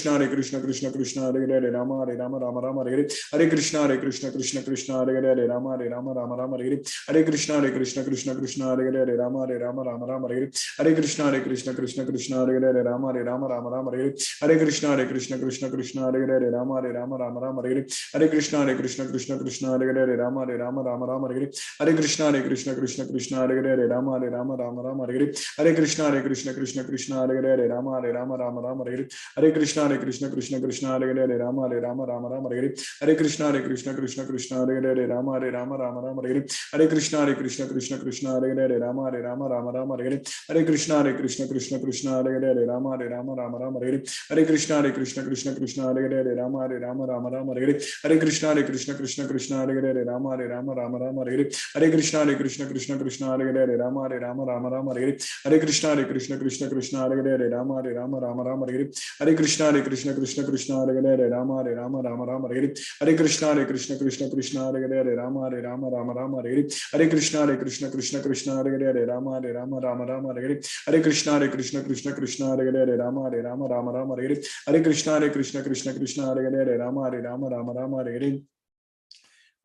Rama Hare Rama Rama Rama Hare Hare Hare Krishna Krishna Hare Hare Rama Hare Rama Rama Rama Hare Hare Hare Krishna Krishna Hare Hare Rama Hare Rama Rama Rama Hare Hare Hare Krishna Krishna Hare Hare Rama Hare Rama Rama Rama Hare Hare Hare Krishna Krishna Hare Hare Rama Hare Rama Rama Rama Hare Hare Hare Krishna Krishna Hare Hare Rama Hare Rama Rama Rama Hare Hare Hare Krishna Krishna Hare Hare Rama Hare Rama Rama Rama Hare Hare Hare Krishna Krishna Hare Hare Rama Hare Rama Rama Rama Hare Hare Hare Krishna Krishna Hare Hare Rama Hare Rama Rama Rama Hare Hare Hare Krishna Krishna Hare Hare Rama Hare Rama Rama Rama Hare Hare Hare Krishna Krishna Hare Hare Rama Hare Rama Rama Rama Hare Hare Hare Krishna Krishna Hare Hare Rama Hare Rama Rama Rama Hare Hare Hare Krishna Krishna Hare Hare Rama Hare Rama Rama Rama Hare Hare Hare Krishna Krishna Hare Hare Rama Hare Rama Rama Rama Hare Hare Hare Krishna Krishna Hare Hare Rama Hare Rama Rama Rama Hare Hare Hare Krishna Krishna Hare Hare Rama Hare Rama Rama Rama Hare Hare Hare Krishna Krishna Hare Hare Rama Hare Rama Rama Rama Hare Hare Hare Krishna Krishna Hare Hare Rama Hare Rama Rama Rama Hare Hare Hare Krishna Krishna Hare Hare Rama Hare Rama Rama Rama Hare Hare Hare Krishna Krishna Hare Hare Rama Hare Rama Rama Rama Hare Hare Hare Krishna Krishna Hare Hare Rama Hare Rama Rama Rama Hare Hare Hare Krishna Krishna Hare Hare Rama Hare Rama Rama Rama Hare Hare Hare Krishna Krishna Hare Hare Rama Hare Rama Rama Rama Hare Hare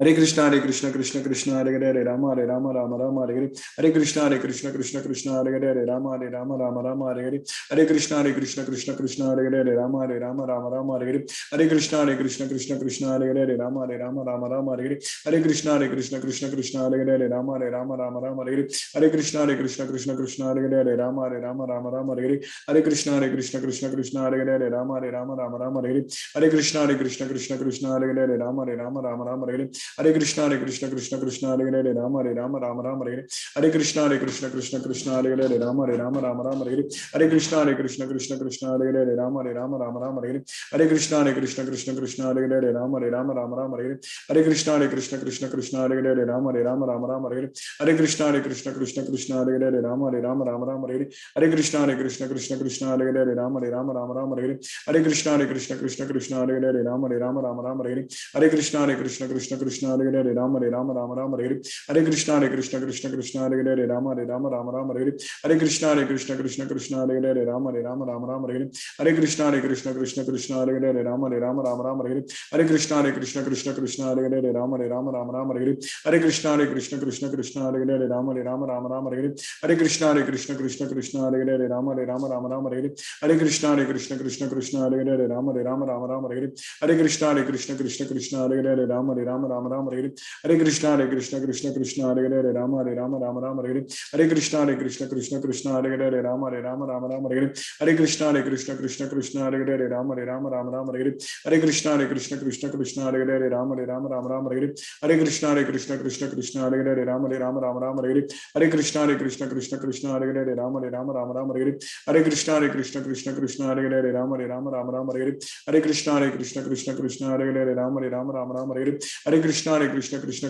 Hare Krishna, Krishna Krishna, Hare Hare, Rama Rama, Rama Hare Hare Krishna, Krishna Krishna, Hare Hare, Rama Rama, Hare Hare Krishna, Krishna Krishna, Hare Hare, Rama Rama, Hare Hare Krishna, Krishna, Hare Hare, Rama Rama, Hare Hare Krishna, Krishna, Hare Hare, Rama Rama, Hare Hare Krishna, Krishna, Hare Hare, Rama Rama, Hare Hare Krishna, Krishna, Hare Hare, Rama Rama, Hare Krishna, Krishna, Hare Hare, Rama Rama, Hare Krishna, Krishna, Hare Hare, Rama Rama, Hare Krishna, Krishna, Hare Hare, Rama Rama, Hare Krishna, Krishna, Hare Hare, Rama Rama, Hare Krishna, Krishna, Hare Hare, Rama Rama, Hare Krishna, Krishna, Hare Hare, Rama Rama, Hare Krishna, Krishna, Hare Hare, Rama Rama, Hare Krishna, Krishna, Hare Hare, Rama Rama, Hare Krishna, Krishna, Hare Hare, Rama Rama, Hare Krishna, Krishna, Hare Hare, Rama Rama, Hare Krishna, Krishna, Hare Hare, Rama Rama, Hare Krishna, Krishna, Hare Hare, Rama Rama, Hare Krishna, Krishna, Hare Hare, Rama Rama, Hare Krishna, Krishna, Hare Hare, Rama Rama, Hare Krishna, Krishna, Hare Hare, Rama Rama, Hare Krishna, Krishna, Hare Hare, Rama Rama, Hare Krishna, Krishna, Hare Hare, Rama Rama, Hare Krishna, Krishna, Hare Hare, Rama Rama, Hare Krishna, Krishna, Hare Hare, Rama Rama, Hare Krishna, Krishna, Hare Hare, Rama Rama, Hare Krishna, Krishna, Hare Hare, Rama Rama, Hare Krishna, Krishna, Hare Hare, Rama Rama, Hare Krishna, Krishna, Hare Hare, Rama Rama, Hare Krishna, Krishna, Hare Hare, Rama Rama, Hare Krishna, Krishna, Hare Hare, Rama Rama, Hare Krishna, Krishna, Hare Hare, Rama Rama, Hare Krishna, Krishna, Hare Hare, Rama Rama, Hare Krishna, Krishna, Hare Hare, Rama Rama, Hare Krishna, Krishna, Hare Hare, Rama Rama, Hare Krishna, Krishna, Hare Hare, Rama Rama, Hare Krishna, Krishna, Hare Hare, Rama Rama, Hare Krishna, Krishna, Hare Hare,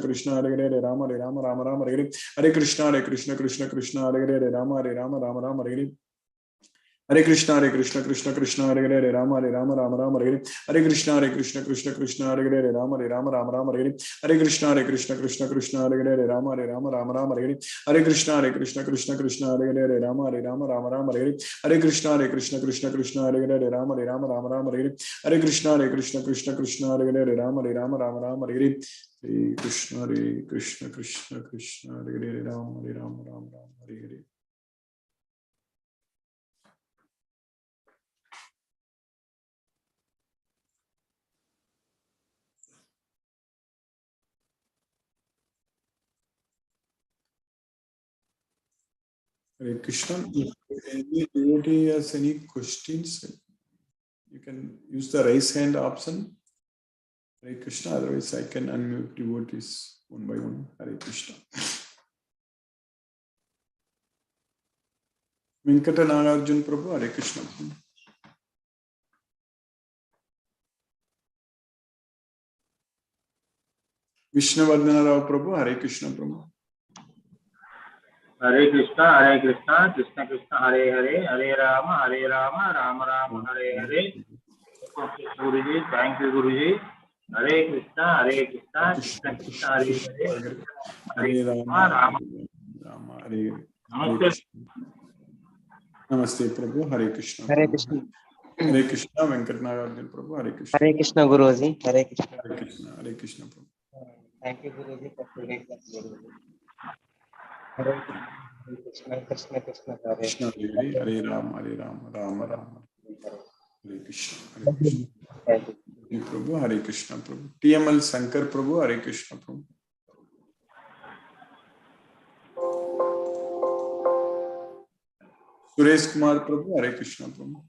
Rama Rama, Hare Krishna, Krishna, Hare Hare, Rama Rama, Hare Krishna, Krishna, Hare Hare, Rama Rama, Hare Krishna, Krishna, Hare Hare, Rama, Hare Hare. Hare Krishna. If any devotee has any questions, you can use the raise hand option. Hare Krishna. Otherwise, I can unmute devotees one by one. Hare Krishna. Venkata Nagarjun Prabhu. Hare Krishna. Vishnavardhana Rao Prabhu. Hare Krishna Prabhu. Hare Krishna, Krishna Krishna, Hare Hare, Hare Rama, Rama Rama, Hare Hare. Guruji, thank you, Guruji. Hare Krishna, Krishna Krishna, Hare Hare, Hare Rama, Rama, Hare Namaste. Namaste Prabhu. Hare Krishna. Hare Krishna. Hare Krishna. Venkata Nagarjun Prabhu. Hare Krishna. Hare Krishna, Guruji. Hare Krishna. Hare Krishna. Hare Krishna Prabhu. Thank you, Guruji, for today's Guruji. Hare Krishna, Krishna Krishna, Hare Krishna Hare Hare, Rama Rama, Hare Krishna. Hare Krishna. Thank you. Prabhu. Hare Krishna Prabhu. TML Shankar Prabhu. Hare Krishna Prabhu. Suresh Kumar Prabhu. Hare Krishna Prabhu.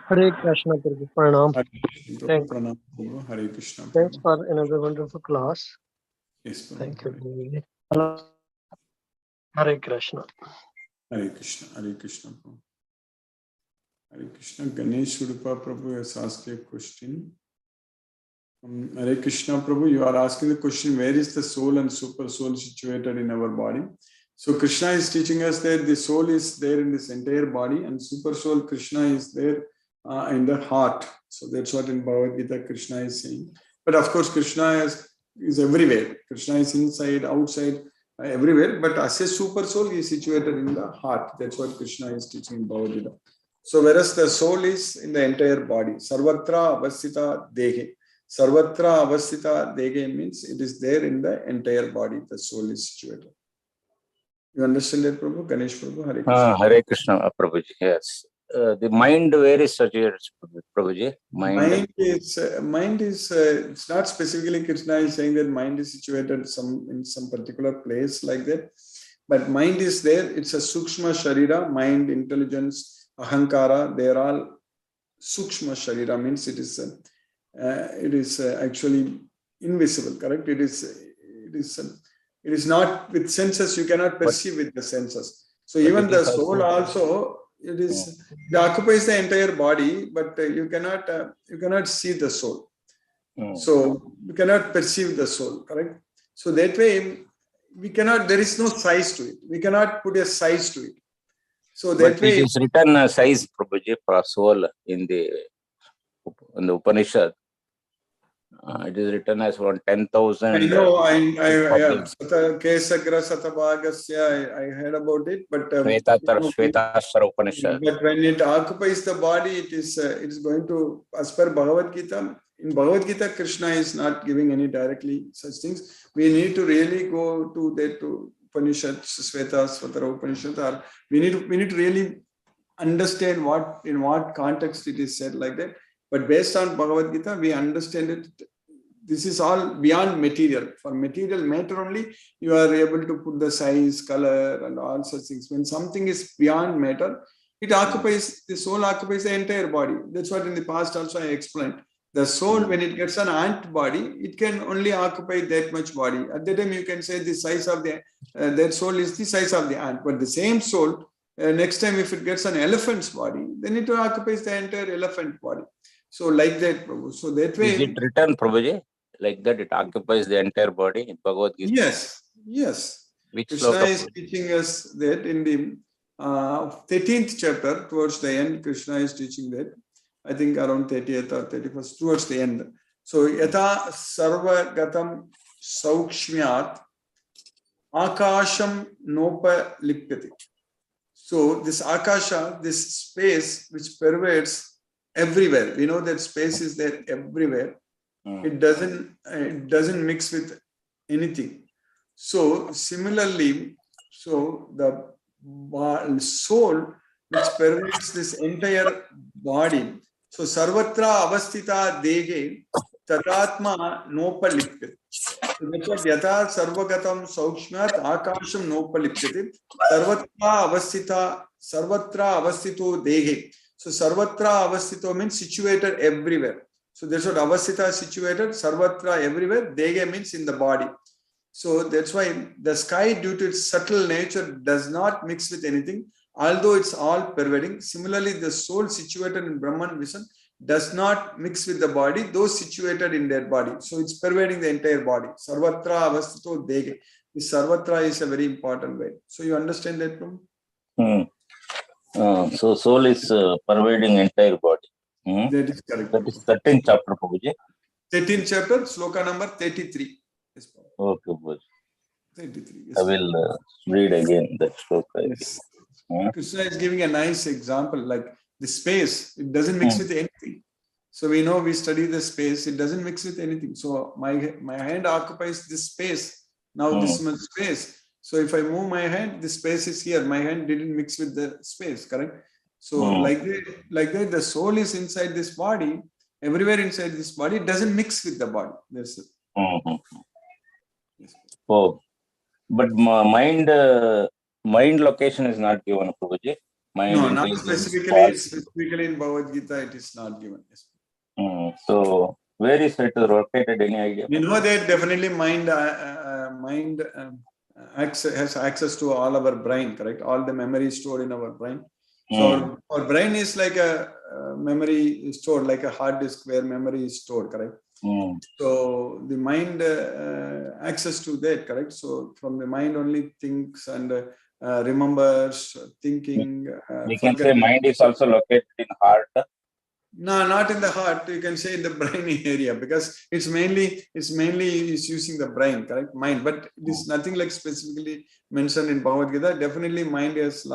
Hare Krishna Prabhu. Pranam. Hare Krishna Prabhu. Pranam Prabhu. Hare Krishna Prabhu. Thanks for another wonderful class. Yes, Prabhu. Thank you, Guruji. Hello. Hare Krishna. Hare Krishna. Hare Krishna Prabhu. Hare Krishna. Ganesh Udupa Prabhu has asked a question. Hare Krishna Prabhu, you are asking the question, where is the soul and super soul situated in our body? So Krishna is teaching us that the soul is there in this entire body and super soul Krishna is there in the heart. So that's what in Bhagavad Gita Krishna is saying. But of course Krishna is everywhere. Krishna is inside, outside, everywhere. But as a super soul he is situated in the heart. That's what Krishna is teaching in Bhagavad Gita. So whereas the soul is in the entire body. Sarvatra avasthita dehe. Sarvatra avasthita dege means it is there in the entire body. The soul is situated. You understand that, Prabhu? Ganesh Prabhu, Hare Krishna. Hare Krishna, Prabhuji. Yes. The mind, where is situated, Prabhuji? Mind is it's not specifically Krishna is saying that mind is situated in some particular place like that, but mind is there. It's a sukshma sharira, mind, intelligence, ahankara. They are all sukshma sharira, means it is actually invisible. Correct? It is not with senses. You cannot perceive with the senses. So even the soul also. It occupies the entire body, but you cannot see the soul. So you cannot perceive the soul, correct? So that way there is no size to it. We cannot put a size to it. So that way it is written size, Prabhuji, for soul in the Upanishad. It is written as around 10,000. I know, Kesagra Satabhagasya, I heard about it, but Shvetashara Upanishad. But when it occupies the body, it is going to, as per Bhagavad Gita, in Bhagavad Gita, Krishna is not giving any directly such things. We need to really go to that Upanishad, Shvetashvatara Upanishad, or we need to really understand in what context it is said like that. But based on Bhagavad Gita, we understand it. This is all beyond material. For material matter only, you are able to put the size, color, and all such things. When something is beyond matter, the soul occupies the entire body. That's what in the past also I explained. The soul, when it gets an ant body, it can only occupy that much body. At that time, you can say the size of that soul is the size of the ant. But the same soul, next time if it gets an elephant's body, then it occupies the entire elephant body. So like that, Prabhu. So that way. Is it written, Prabhuji? Like that it occupies the entire body in Bhagavad Gita? Yes. Which Krishna sloka, is teaching us that in the 13th chapter, towards the end, Krishna is teaching that. I think around 30th or 31st, towards the end. So, yata sarva gatam saukshmyat akasham nopa lipyati. So, this akasha, this space which pervades everywhere. We know that space is there everywhere. It doesn't mix with anything. So similarly, the soul which pervades this entire body. So sarvatra avasthita dege tadatma nopalipyati. So that's what yata sarvagatam saukshmat akasham nopalipyati. Sarvatra avasthito dege. So sarvatra avasthito means situated everywhere. So that's what avasthita is situated, sarvatra everywhere, dege means in the body. So that's why the sky, due to its subtle nature, does not mix with anything, although it's all pervading. Similarly, the soul situated in Brahman vision does not mix with the body, those situated in their body. So it's pervading the entire body. Sarvatra avasthito dege. This sarvatra is a very important way. So you understand that, no? So soul is pervading entire body. That is correct. That is 13th chapter, Prabhuji. 13th chapter, sloka number 33. Yes, okay, Prabhuji. 33. Yes, I will read again that sloka. Yes. Krishna is giving a nice example, like the space, it doesn't mix with anything. So we know, we study the space, it doesn't mix with anything. So my hand occupies this space. Now this much space. So if I move my hand, the space is here. My hand didn't mix with the space, correct? So like that, the soul is inside this body, everywhere inside this body, it doesn't mix with the body. That's it. Yes. Oh, but mind location is not given, Prabhuji. No, not specifically in Bhagavad Gita, it is not given. Yes. So where is it located? Any idea? We know that definitely mind has access to all our brain, correct? All the memory stored in our brain. So our brain is like a memory stored, like a hard disk where memory is stored, correct? So the mind access to that, correct? So from the mind only thinks and remembers, thinking. We can say mind is also located in heart. No, not in the heart. You can say in the brain area, because it's mainly using the brain, correct? Mind, but it is nothing like specifically mentioned in Bhagavad Gita. Definitely, mind is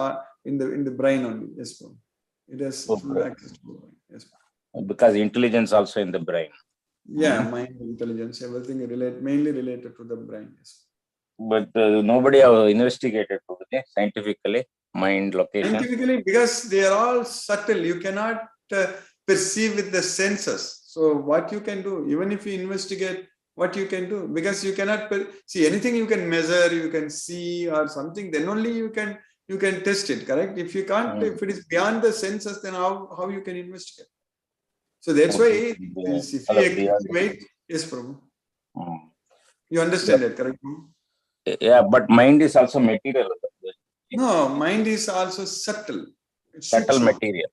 in the brain only. Yes, it has full access to the brain. Yes. Because intelligence also in the brain. Yeah, mind, intelligence, everything mainly related to the brain. Yes. But nobody have investigated scientifically mind location. Scientifically, because they are all subtle, you cannot perceive with the senses. So what you can do, even if you investigate, what you can do, because you cannot see anything you can measure, you can see or something, then only you can test it, correct? If you can't, if it is beyond the senses, then how you can investigate? So that's why if you wait, yes, Prabhu. You understand that, correct? Yeah, but mind is also material. No, mind is also subtle. It's Subtle sukshma. material.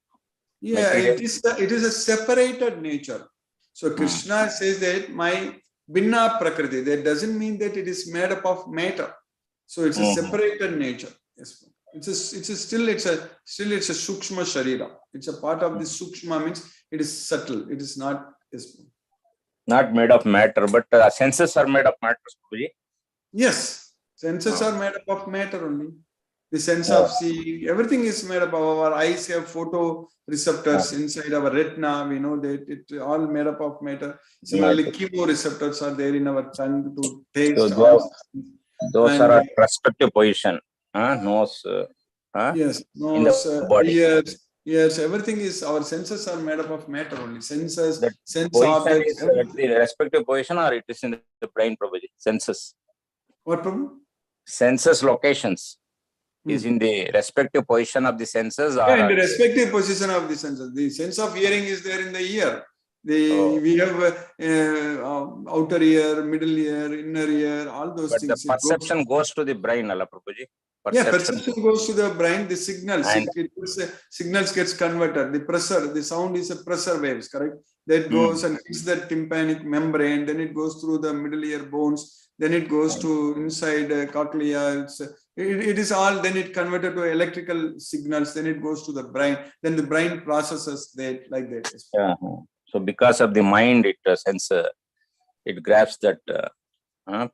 Yeah, it is a separated nature. So Krishna says that my binna prakriti. That doesn't mean that it is made up of matter. So it's a separated nature. Yes, still a sukshma sharira. It's a part of the sukshma, means it is subtle. It is not. Yes. Not made of matter, but senses are made of matter. Yes, senses are made up of matter only. The sense of seeing, everything is made up of our eyes have photo receptors inside our retina. We know that it all made up of matter. Similarly, chemoreceptors are there in our tongue to taste. So those are at respective position. Nose. Yes, nose, ears, everything is, our senses are made up of matter only. Senses, sense objects. Is at the respective position, or it is in the brain, probably. Senses. What problem? Senses locations is in the respective position of the senses, or in the respective position of the senses. The sense of hearing is there in the ear. We have outer ear, middle ear, inner ear, all those things. The perception goes to the brain, Allah Prabhuji. Perception goes to the brain. The signals, signals gets converted. The sound is a pressure waves, correct? That goes and hits the tympanic membrane. Then it goes through the middle ear bones. Then it goes to inside cochlea. It is all, then it converted to electrical signals. Then it goes to the brain. Then the brain processes that like that. So because of the mind, it grabs that,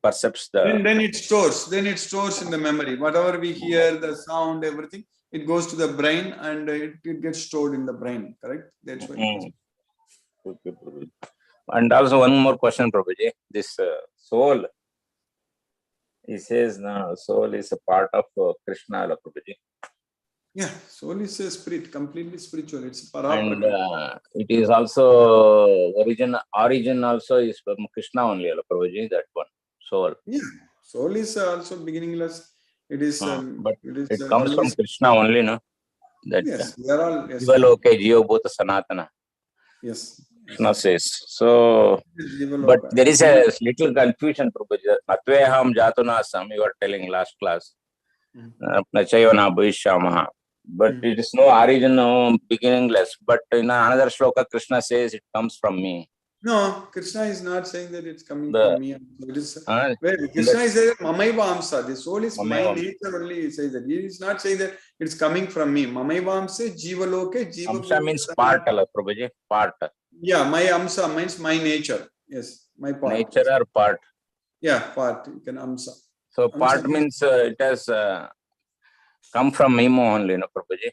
percepts the. Then it stores. Then it stores in the memory. Whatever we hear, the sound, everything, it goes to the brain and it gets stored in the brain. Correct? That's why. Okay, and also one more question, Prabhuji. This soul. He says now soul is a part of Krishna, Prabhuji. Yeah, soul is a spirit, completely spiritual. It's and it is also origin also is from Krishna only, Prabhuji, that one, soul. Yeah, soul is also beginningless. It is, but it comes from Krishna only, no? That, yes, we are all. Yes. Jivaloke, Jiva Bhuta Sanatana. Yes. Krishna says. So, but there is a little confusion, Prabhuji. Atveham Jatunasam, you were telling last class. Nachayona Bhishamaha. But it is no origin, no beginningless. But in another shloka, Krishna says it comes from me. No, Krishna is not saying that it's coming from me. It is, Krishna is saying Mamaiva Amsa. The soul is my nature only. He says that. He is not saying that it's coming from me. Mamaiva Amsa, Jiva Loke, Jiva. Amsa means part, Prabhuji. Part. Yeah, my Amsa means my nature. Yes, my part. Nature or part? Yeah, part. You can Amsa. So amsa part means it has come from him only, no, Prabhuji.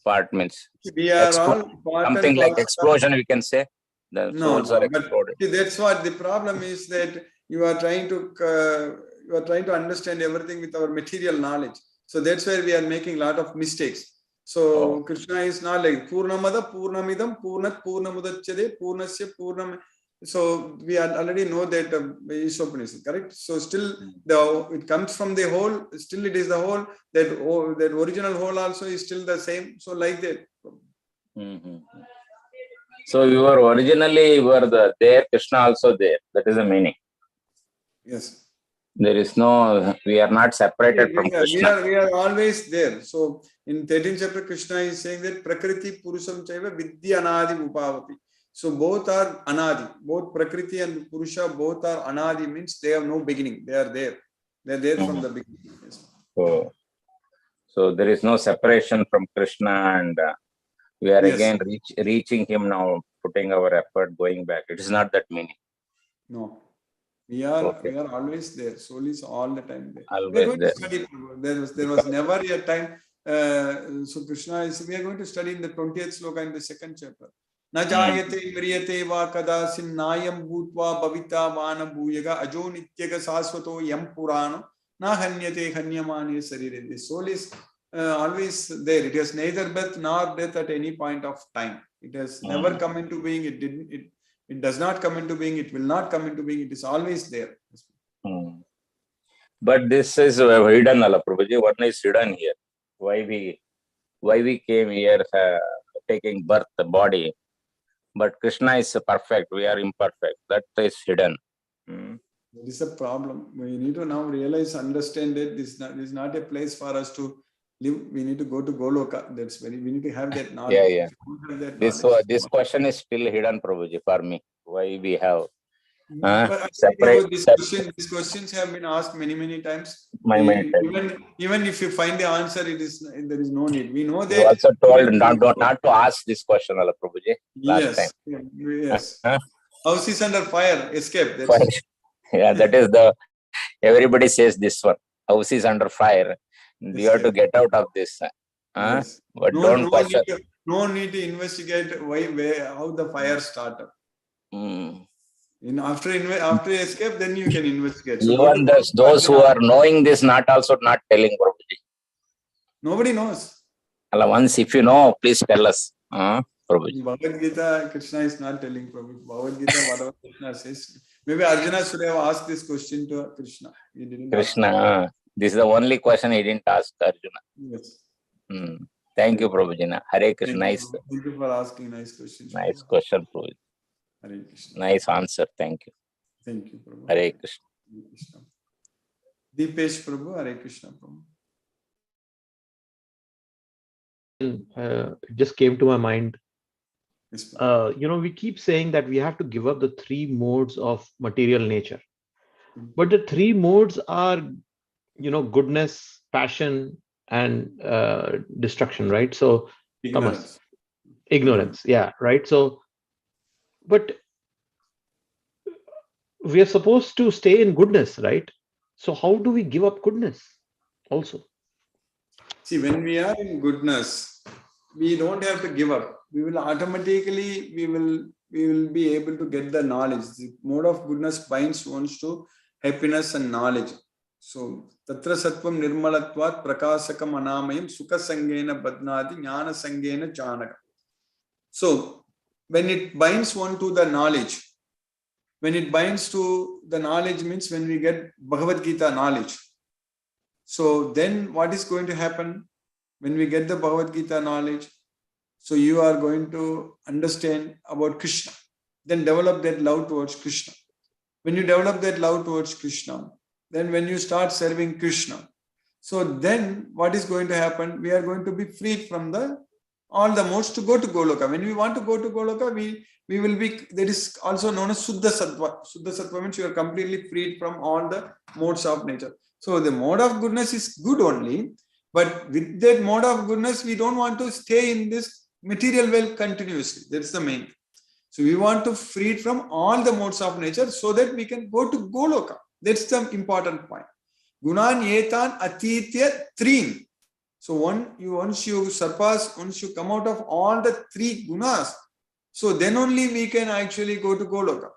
Part means we are all something like explosion, we can say. The souls are exploded. That's what the problem is, that you are trying to understand everything with our material knowledge. So that's where we are making a lot of mistakes. So Krishna is not like Purnamada, Purnamidam, Purnat, Purnamudachade, Purnasya, Purnam. So we already know that Ishopanishad, correct? So still it comes from the whole, still it is the whole, that original whole also is still the same. So like that. So you were there, Krishna also there. That is the meaning. Yes. There is no, we are not separated from Krishna. We are always there. So in 13th chapter, Krishna is saying that Prakriti Purusham Chaiva Vidya Anadi Upavati. So both are Anadi. Both Prakriti and Purusha, both are Anadi, means they have no beginning. They are there. They are there from the beginning. Yes. So there is no separation from Krishna, and we are again reaching him now, putting our effort, going back. It is not that meaning. No. We are always there. Soul is all the time there. Always we are going there. to study. There was never a time. So Krishna is, we are going to study in the 20th sloka in the 2nd chapter. Na jayate mriyate va kadasin nayam bhutva bhavita vana bhuyaga ajo nityaga sasvato yam purano na hanyate hanyamane sarire. The soul is always there. It has neither birth nor death at any point of time. It has never come into being. It does not come into being. It will not come into being. It is always there. But this is hidden, Prabhuji. One is hidden here. Why we came here taking birth, the body. But Krishna is perfect. We are imperfect. That is hidden. That is a problem. We need to now realize, understand that this is not a place for us to live. We need to go to Goloka. We need to have that knowledge. Yeah. This question is still hidden, Prabhuji, for me. Why we have separate. These questions have been asked many times. Many times. Even if you find the answer, there is no need. We know that. You also told not to ask this question, Prabhuji. Last time. Yes. House is under fire. Escape. Yeah, that is everybody says this one. House is under fire. We have to get out of this. Yes. But don't question. No need to investigate how the fire started. After escape, then you can investigate. So even those who are knowing this, not telling, Prabhuji. Nobody knows. Once if you know, please tell us. Prabhuji. Bhagavad Gita, Krishna is not telling Prabhuji. Bhagavad Gita, whatever Krishna says. Maybe Arjuna should have asked this question to Krishna. He didn't. Krishna, this is the only question he didn't ask Arjuna. Yes. Thank you, Prabhuji. Hare Krishna. Nice. Thank you for asking nice questions. Nice question, Prabhuji. Hare Krishna. Nice answer. Thank you. Thank you, Prabhu. Hare Krishna. Deepesh Prabhu, Hare Krishna, Prabhu. It just came to my mind. We keep saying that we have to give up the three modes of material nature. But the three modes are, goodness, passion, and destruction, right? So, ignorance. Yeah, right. So, but we are supposed to stay in goodness, right? So how do we give up goodness also? See, when we are in goodness, we don't have to give up. We will automatically, we will be able to get the knowledge. The mode of goodness binds one to happiness and knowledge. So, tatra sattvam nirmalatvat prakasakam anamayam sukha sangena badnati jnana sangena chanaka. So, when it binds one to the knowledge, means when we get Bhagavad Gita knowledge. So then what is going to happen when we get the Bhagavad Gita knowledge? So you are going to understand about Krishna, then develop that love towards Krishna. When you develop that love towards Krishna, then when you start serving Krishna, so then what is going to happen? We are going to be freed from all the modes to go to Goloka. When we want to go to Goloka, we will be, that is also known as Suddha Sattva. Suddha Sattva means you are completely freed from all the modes of nature. So the mode of goodness is good only, but with that mode of goodness, we don't want to stay in this material world continuously. That's the main thing. So we want to free from all the modes of nature so that we can go to Goloka. That's the important point. Gunan yetan atitya trin. So once you come out of all the three gunas, so then only we can actually go to Goloka.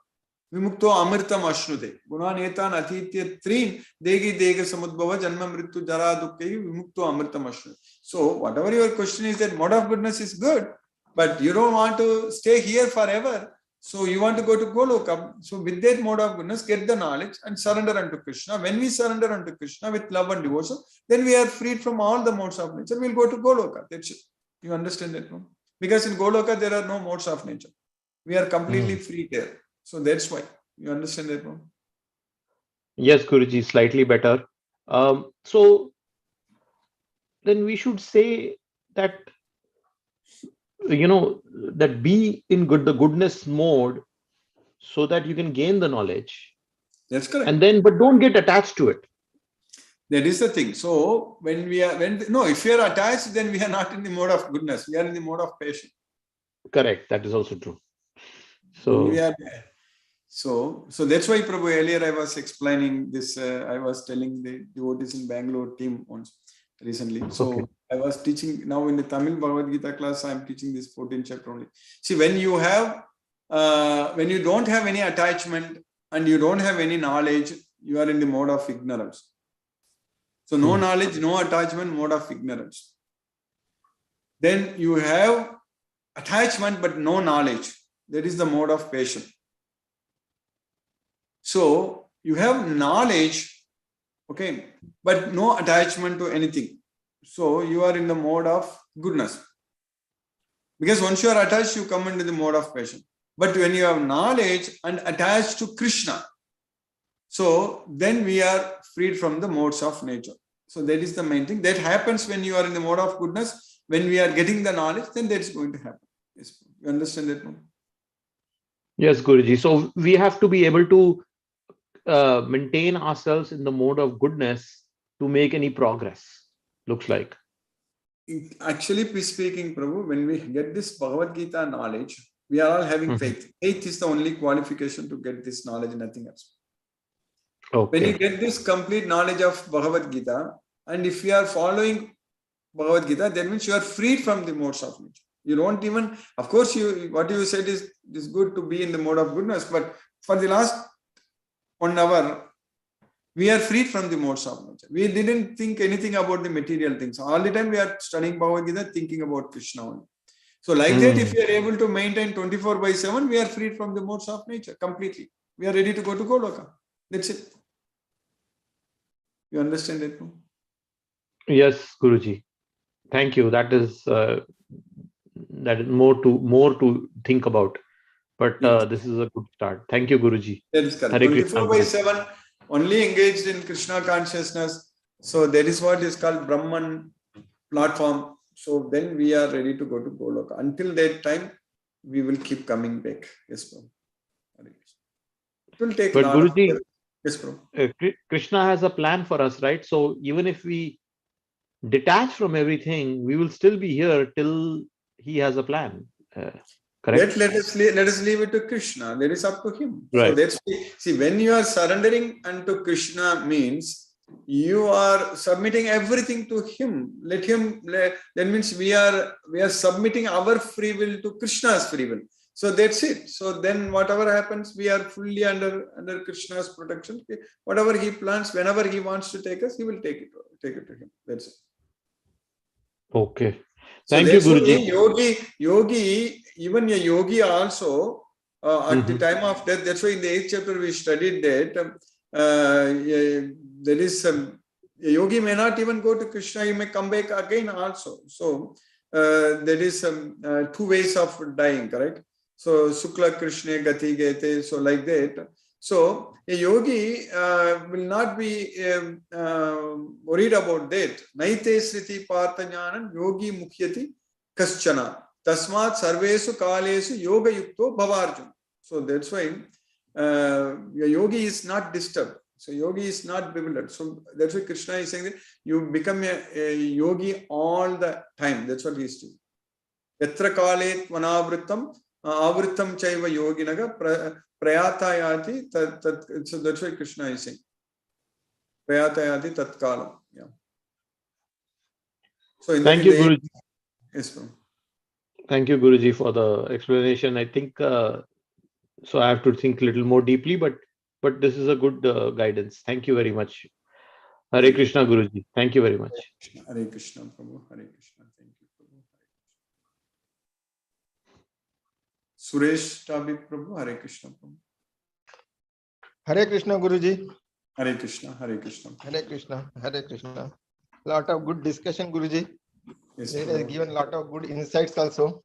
Vimukto amritam ashnute. Gunan etan atitya trin degi dega samudbhava janma mrityu jara dukkhi vimukto amritam ashnute. So whatever your question is, that mode of goodness is good, but you don't want to stay here forever. So you want to go to Goloka. So with that mode of goodness, get the knowledge and surrender unto Krishna. When we surrender unto Krishna with love and devotion, then we are freed from all the modes of nature. We'll go to Goloka. That's it. You understand that, no? Because in Goloka, there are no modes of nature. We are completely free there. So that's why. You understand that, no? Yes, Guruji, slightly better. So then we should say that, that be in the goodness mode so that you can gain the knowledge. That's correct. And then, but don't get attached to it. That is the thing. So if you are attached, then we are not in the mode of goodness. We are in the mode of passion. Correct. That is also true. So that's why, Prabhu, earlier I was explaining this. I was telling the devotees in Bangalore team once recently. So I was teaching now in the Tamil Bhagavad Gita class. I am teaching this 14th chapter only. See, when you don't have any attachment and you don't have any knowledge, you are in the mode of ignorance. So no knowledge, no attachment, mode of ignorance. Then you have attachment but no knowledge. That is the mode of passion. So you have knowledge, okay, but no attachment to anything. So you are in the mode of goodness. Because once you are attached, you come into the mode of passion. But when you have knowledge and attached to Krishna, so then we are freed from the modes of nature. So that is the main thing. That happens when you are in the mode of goodness. When we are getting the knowledge, then that is going to happen. Yes, you understand that? Yes, Guruji. So we have to be able to maintain ourselves in the mode of goodness to make any progress, looks like. Actually, speaking, Prabhu, when we get this Bhagavad Gita knowledge, we are all having faith. Faith is the only qualification to get this knowledge, nothing else. Okay. When you get this complete knowledge of Bhagavad Gita, and if you are following Bhagavad Gita, that means you are freed from the modes of nature. You don't even, of course, what you said is good to be in the mode of goodness, but for the last 1 hour, we are freed from the modes of nature. We didn't think anything about the material things. All the time we are studying Bhagavad Gita, thinking about Krishna only. So like that, if we are able to maintain 24/7, we are freed from the modes of nature completely. We are ready to go to Goloka. That's it. You understand it? No? Yes, Guruji. Thank you. That is more to think about. But this is a good start. Thank you, Guruji. That is correct. 24/7, only engaged in Krishna consciousness. So that is what is called Brahman platform. So then we are ready to go to Goloka. Until that time, we will keep coming back. Yes, bro. It will take. But Guruji, yes, bro. Krishna has a plan for us, right? So even if we detach from everything, we will still be here till he has a plan. Correct? Let us leave it to Krishna. That is up to him. Right. So that's, see, when you are surrendering unto Krishna means you are submitting everything to him. That means we are submitting our free will to Krishna's free will. So that's it. So then whatever happens, we are fully under Krishna's protection. Whatever he plans, whenever he wants to take us, he will take it to him. That's it. Okay. So Thank you, Guruji. Yogi, even a yogi also, at the time of death, that's why in the 8th chapter we studied that there is a yogi may not even go to Krishna, he may come back again also. So there is 2 ways of dying, correct? So Sukla Krishna Gati Gete, so like that. So a yogi will not be worried about that. Naite Sriti Partha Jnanam Yogi Mukhyati Kaschana Tasmat Sarvesu Kalesu Yoga Yukto Bhavarjun. So that's why a yogi is not disturbed. So yogi is not bewildered. So that's why Krishna is saying that you become a yogi all the time. That's what he is doing. Yatra Kale Tvanavrittam Avrittam Chaiva Yoginaga Prayatayati. So that's why Krishna is saying Prayatayati Tatkalam. Yeah. So thank you, Guruji. Yes, bro. Thank you, Guruji, for the explanation. I think so. I have to think a little more deeply, but this is a good guidance. Thank you very much. Hare Krishna, Guruji. Thank you very much. Hare Krishna, Prabhu. Hare Krishna. Thank you, Prabhu. Suresh Tabi, Prabhu. Hare Krishna, Prabhu. Hare Krishna, Guruji. Hare Krishna, Hare Krishna. Hare Krishna, Hare Krishna. Lot of good discussion, Guruji. Yes, they have given lot of good insights also.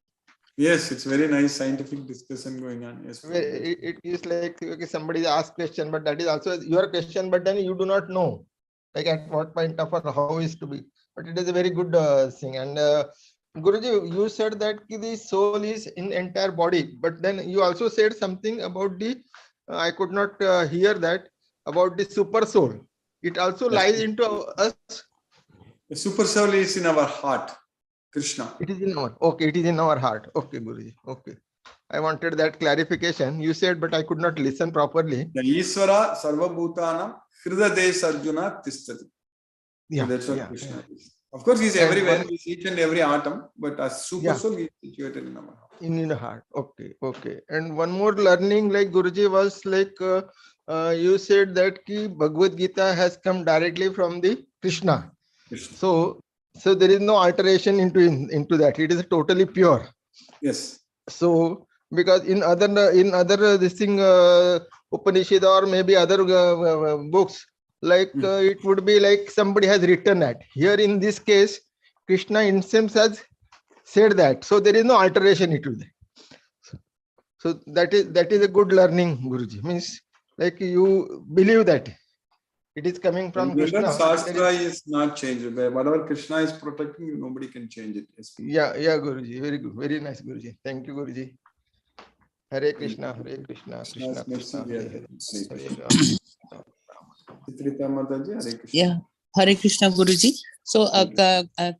Yes, it's very nice scientific discussion going on. Yes, it is like, okay, somebody asked question, but that is also your question, but then you do not know, like at what point of or how is to be. But it is a very good thing. And Guruji, you said that the soul is in entire body, but then you also said something about the, I could not hear that, about the super soul. It also lies into us. The super soul is in our heart. Krishna. It is in our, okay, it is in our heart. Okay, Guruji. Okay. I wanted that clarification. You said, but I could not listen properly. The Iswara Sarva Bhutanam Hridade Sarjuna Tistati. Yeah, so that's what Krishna is. Of course, he's And everywhere. one- He's each and every atom, but as super Yeah. soul, he is situated in our heart. in the heart. Okay, okay. And one more learning, like Guruji was like, you said that ki Bhagavad Gita has come directly from the Krishna. Krishna. So there is no alteration into that. It is totally pure. Yes. So because in other this thing Upanishad or maybe other books, like it would be like somebody has written that. Here in this case, Krishna himself has said that. So there is no alteration into that. So that is a good learning, Guruji. Means like you believe that it is coming from Remember, Krishna. Shastra is not changed. Whatever Krishna is protecting, nobody can change it. Yes. Yeah, Guruji. Very good. Very nice, Guruji. Thank you, Guruji. Hare Krishna, Hare Krishna, Krishna Krishna, Hare Hare. Hare Ram. Chitrita Mataji, Hare Krishna. Yeah, Hare Krishna Guruji. So,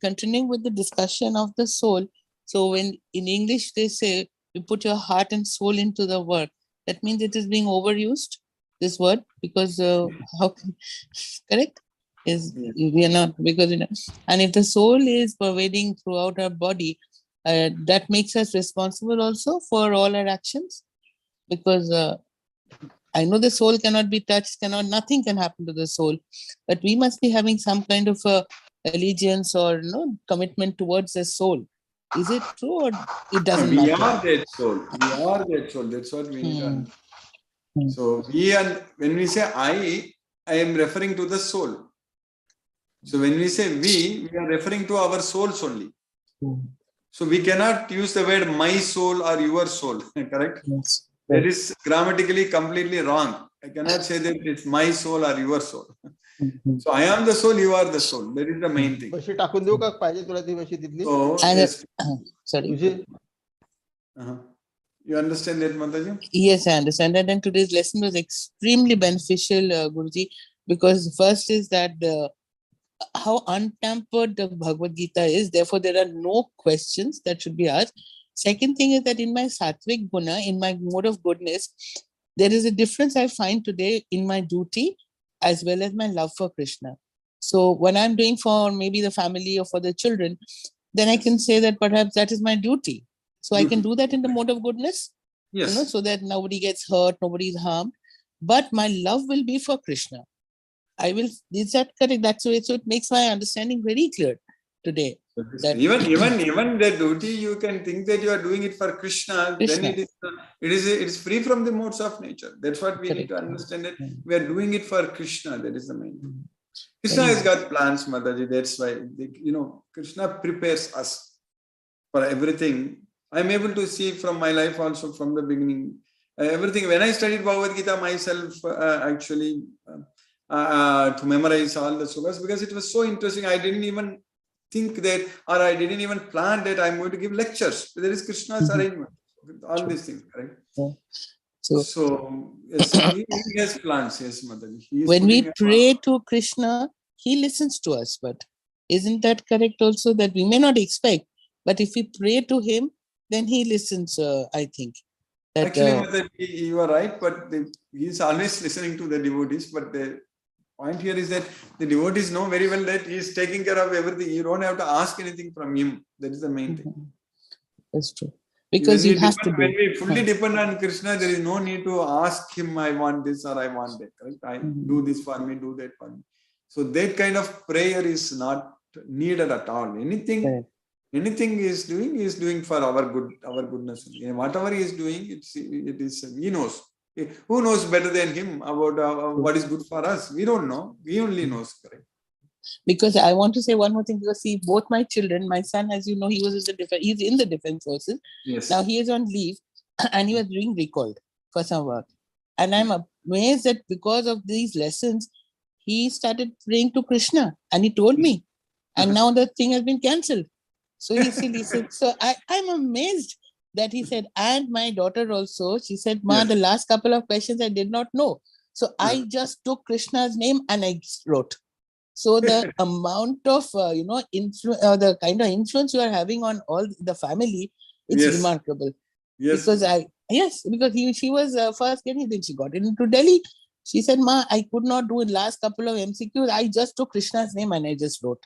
continuing with the discussion of the soul. So, when in English they say you put your heart and soul into the work, that means it is being overused. This word, because how can, correct? Is we are not, because and if the soul is pervading throughout our body, that makes us responsible also for all our actions, because I know the soul cannot be touched, nothing can happen to the soul, but we must be having some kind of allegiance or commitment towards the soul. Is it true or it doesn't We matter? are that soul. We are that soul. That's what we need to understand. So when we say I am referring to the soul. So when we say we are referring to our souls only. So we cannot use the word my soul or your soul, correct? Yes. That is grammatically completely wrong. I cannot say that it's my soul or your soul. So I am the soul, you are the soul. That is the main thing. बशी टाकून देऊ का पाहिजे तुला ती बशी तिथली? So And yes. sorry. तुझी You understand that, Mataji? Yes, I understand that. And today's lesson was extremely beneficial, Guruji, because first is that how untampered the Bhagavad Gita is. Therefore, there are no questions that should be asked. Second thing is that in my sattvic guna, in my mode of goodness, there is a difference I find today in my duty as well as my love for Krishna. So when I'm doing for maybe the family or for the children, then I can say that perhaps that is my duty. So I can do that in the mode of goodness, Yes. so that nobody gets hurt, nobody is harmed. But my love will be for Krishna. Is that correct? That's way. So it makes my understanding very clear today. Even the duty, you can think that you are doing it for Krishna. Then it is free from the modes of nature. That's what we need to understand, that we are doing it for Krishna. That is the main thing. Krishna has got plans, Mataji. That's why Krishna prepares us for everything. I'm able to see from my life also from the beginning. Everything. When I studied Bhagavad Gita myself, actually to memorize all the sugas, because it was so interesting. I didn't even think that, or I didn't even plan that I'm going to give lectures. There is Krishna's arrangement with all these things, right? So yes, he has plans. Yes, Mataji. When we pray to Krishna, he listens to us. But isn't that correct also, that we may not expect, but if we pray to him, then he listens, I think. That, actually, Mataji, you are right, but he is always listening to the devotees. But the point here is that the devotees know very well that he is taking care of everything. You don't have to ask anything from him. That is the main thing. That's true. Because you have to do. When we fully depend on Krishna, there is no need to ask him, I want this or I want that. Correct? I do this for me, do that for me. So that kind of prayer is not needed at all. Anything he is doing for our goodness. Whatever he is doing, it is he knows. Who knows better than him about what is good for us? We don't know. He only knows, correct? Because I want to say one more thing, because see, both my children, my son, as you know, he's in the defense forces. Yes. Now he is on leave and he was being recalled for some work. And I'm amazed that because of these lessons, he started praying to Krishna and he told me. And now the thing has been cancelled. So he said, so I'm amazed that he said, and my daughter also, she said, Ma, the last couple of questions I did not know. So I just took Krishna's name and I wrote. So the amount of, the kind of influence you are having on all the family, it's remarkable. Yes. Because she was first getting, then she got into Delhi. She said, Ma, I could not do it last couple of MCQs. I just took Krishna's name and I just wrote.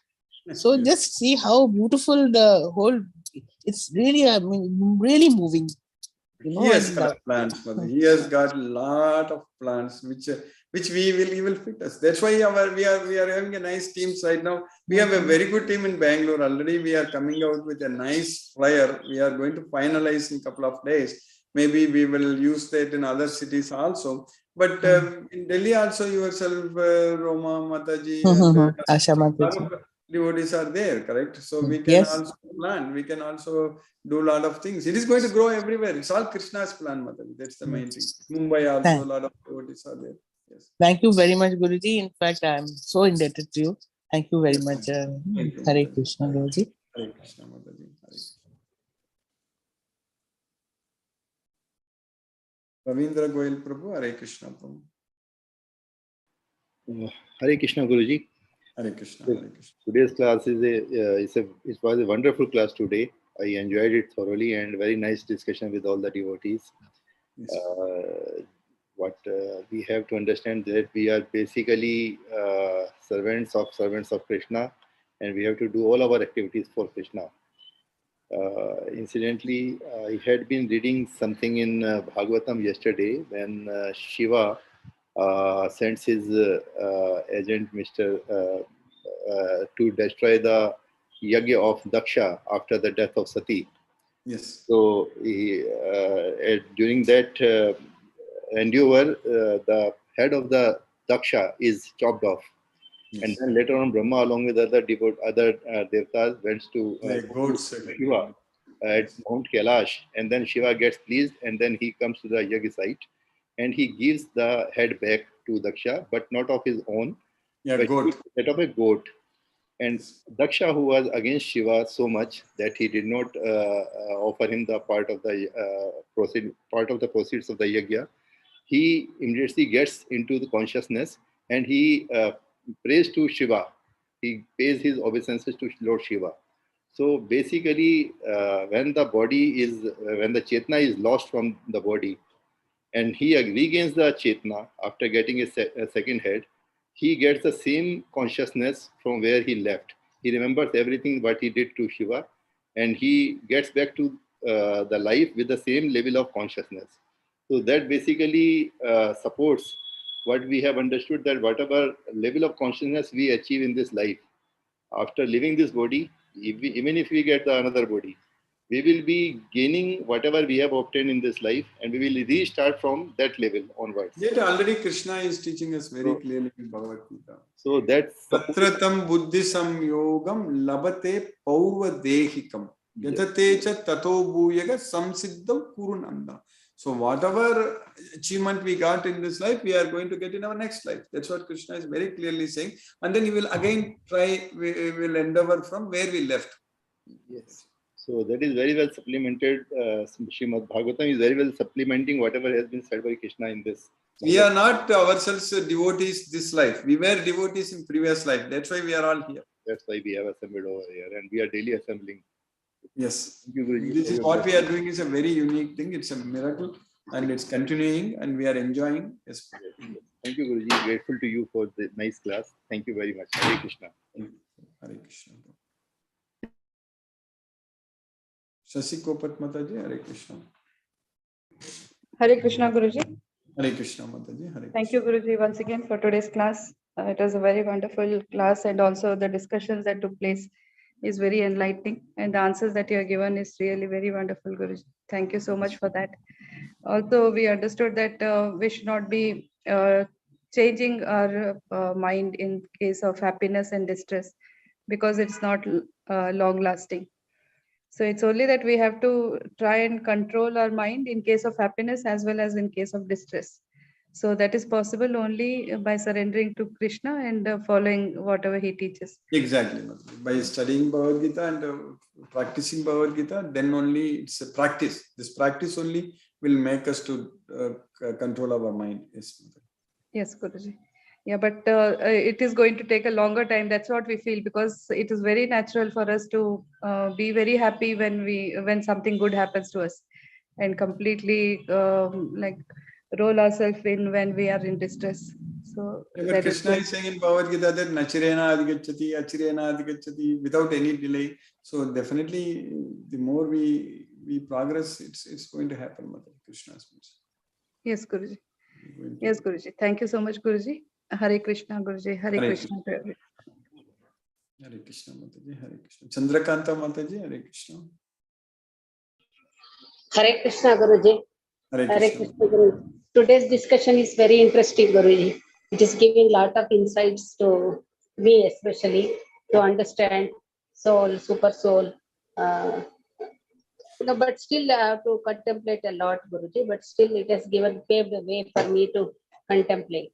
So Yes. just see how beautiful the whole, it's really, I mean, really moving. You know, He has and got plans, Mother. He has got a lot of plans which he will fit us. That's why we are having a nice teams right now. We have a very good team in Bangalore already. We are coming out with a nice flyer. We are going to finalize in a couple of days. Maybe we will use that in other cities also. But in Delhi also, yourself, Roma Mataji, and Asha a lot Mataji. of devotees are there, correct? So we can Yes. also plan. We can also do a lot of things. It is going to grow everywhere. It's all Krishna's plan, Mataji. That's the main thing. Mumbai also, a lot of devotees are there. Yes. Thank you very much, Guruji. In fact, I am so indebted to you. Thank you very Yes, much. thank you, Hare Mataji. Krishna, Guruji. Hare Krishna, Mataji. Hare Krishna. Ravindra Goyal Prabhu, Hare Krishna Prabhu. Hare Krishna Guruji. Hare Krishna, Hare Krishna. Today's class it was a wonderful class today. I enjoyed it thoroughly and very nice discussion with all the devotees. Yes. What we have to understand that we are basically servants of Krishna, and we have to do all our activities for Krishna. Incidentally, I had been reading something in Bhagavatam yesterday when Shiva sends his agent, Mr. To destroy the yagya of Daksha after the death of Sati. Yes. So during that endeavor, the head of the Daksha is chopped off. Yes. And then later on, Brahma, along with other devtas, went to Shiva at Mount Kailash, and then Shiva gets pleased, and then he comes to the yagya site, and he gives the head back to Daksha, but not of his own, but goat. that of a goat. And Daksha, who was against Shiva so much that he did not offer him the part of the proceeds of the yagya, he immediately gets into the consciousness and he prays to Shiva. He pays his obeisances to Lord Shiva. So basically, when the Chetna is lost from the body, and he regains the Chetna after getting a second head, he gets the same consciousness from where he left. He remembers everything what he did to Shiva, and he gets back to the life with the same level of consciousness. So that basically supports what we have understood, that whatever level of consciousness we achieve in this life, after leaving this body, even if we get another body, we will be gaining whatever we have obtained in this life, and we will restart from that level onwards. Yet already Krishna is teaching us very clearly in Bhagavad Gita. So that's Tatratam buddhisam yogam labate paurva dehikam yatate cha tato bhuyaga samsiddham kurunanda. So whatever achievement we got in this life, we are going to get in our next life. That's what Krishna is very clearly saying. And then he will again we will endeavor from where we left. Yes. So that is very well supplemented. Srimad Bhagavatam is very well supplementing whatever has been said by Krishna in this. We are not ourselves devotees this life. We were devotees in previous life. That's why we are all here. That's why we have assembled over here, and we are daily assembling. Yes. Thank you, Guruji. This is what we are doing is a very unique thing. It's a miracle, and it's continuing, and we are enjoying. Yes. Thank you, Guruji. Grateful to you for the nice class. Thank you very much. Hare Krishna. Hare Krishna. Shasi Kopat Mataji, Hare Krishna. Hare Krishna, Guruji. Hare Krishna, Mataji. Hare Krishna. Thank you, Guruji, once again for today's class. It was a very wonderful class, and also the discussions that took place is very enlightening, and the answers that you have given is really very wonderful, Guruji. Thank you so much for that. Also, we understood that we should not be changing our mind in case of happiness and distress, because it's not long lasting. So it's only that we have to try and control our mind in case of happiness as well as in case of distress. So that is possible only by surrendering to Krishna and following whatever he teaches. Exactly. By studying Bhagavad Gita and practicing Bhagavad Gita, then only it's a practice. This practice only will make us to control our mind. Yes. Yes, Guruji. Yeah, but it is going to take a longer time. That's what we feel, because it is very natural for us to be very happy when something good happens to us, and completely like roll ourselves in when we are in distress. So But Krishna is saying in Bhagavad Gita that Nachirena Adhigacchati, Achirena Adhigacchati, without any delay. So definitely, the more we progress, it's going to happen, Mother. Krishna's means. Yes, Guruji. Yes, Guruji. Thank you so much, Guruji. Hare Krishna, Guruji. Hare Krishna to everyone. Hare Krishna, Mataji. Hare Krishna. Chandrakanta Mataji. Hare Krishna. Hare Krishna, Guruji. Hare Hare Krishna. Krishna, Guruji. Today's discussion is very interesting, Guruji. It is giving lot of insights to me, especially to understand soul, super soul. But still I have to contemplate a lot, Guruji. But still, it has paved the way for me to contemplate.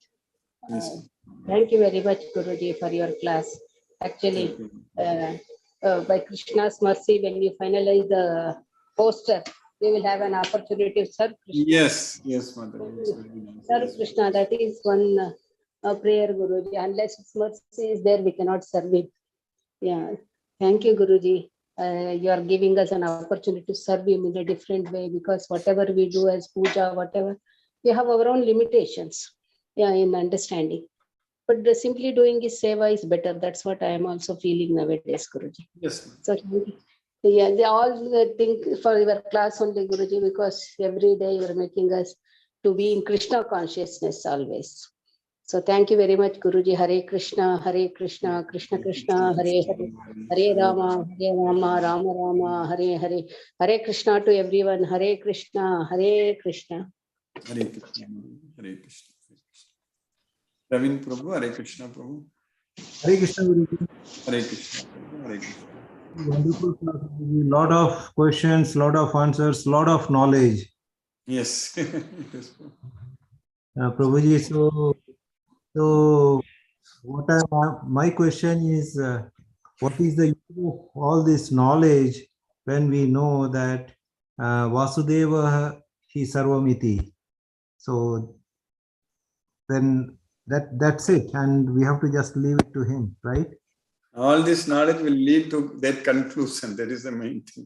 Yes. Thank you very much, Guruji, for your class. Actually, by Krishna's mercy, when we finalize the poster, we will have an opportunity to serve Krishna. Yes, yes, Mother. Serve Krishna, that is one prayer, Guruji. Unless His mercy is there, we cannot serve Him. Yeah. Thank you, Guruji. You are giving us an opportunity to serve Him in a different way, because whatever we do as puja, whatever, we have our own limitations, in understanding. But simply doing His seva is better. That's what I am also feeling nowadays, Guruji. Yes. So, they all think for your class only, Guruji, because every day you are making us to be in Krishna consciousness always. So thank you very much, Guruji. Hare Krishna, Krishna Krishna, Hare Hare, Hare Rama, Rama Rama, Hare Hare. Hare Krishna to everyone. Hare Krishna, Hare Krishna. Hare Krishna, Hare Krishna. Ravin Prabhu, Hare Krishna Prabhu. Hare Krishna, Guruji. Hare Krishna, Hare Krishna. Wonderful class, Guruji. Lot of questions, lot of answers, lot of knowledge. Yes. Yes, Prabhuji, so what my question is, what is the use of all this knowledge when we know that Vasudeva hi sarvamiti? So then that's it, and we have to just leave it to him, right? All this knowledge will lead to that conclusion. That is the main thing.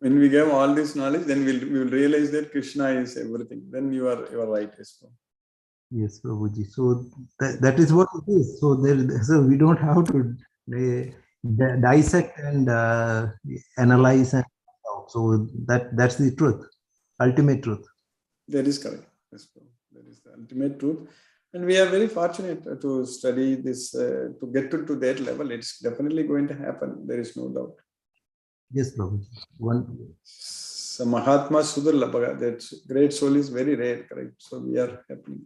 When we get all this knowledge, then we will realize that Krishna is everything. Then you are right. Yes, Prabhuji. So that is what it is. So so we don't have to dissect and analyze, and so that's the truth, ultimate truth. That is correct. Yes, that is the ultimate truth. And we are very fortunate to study this, to get to that level. It's definitely going to happen. There is no doubt. Yes, Prabhuji. So Mahatma Sudurlabha, that great soul is very rare, correct? So we are happy.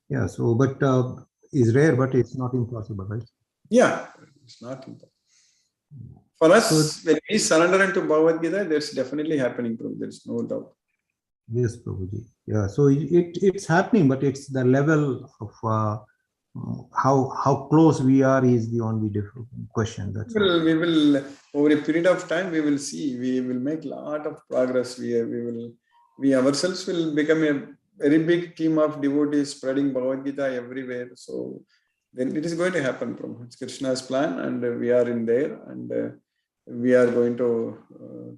Yeah, so but is rare, but it's not impossible, right? Yeah, it's not impossible. For us, when we surrender into Bhagavad Gita, that's definitely happening. There's no doubt. Yes, Prabhuji. Yeah, so it's happening, but it's the level of how close we are is the only different question. That's we will over a period of time we will see. We will make a lot of progress. We ourselves will become a very big team of devotees spreading Bhagavad Gita everywhere. So then it is going to happen. It's Krishna's plan, and we are in there, and we are going to.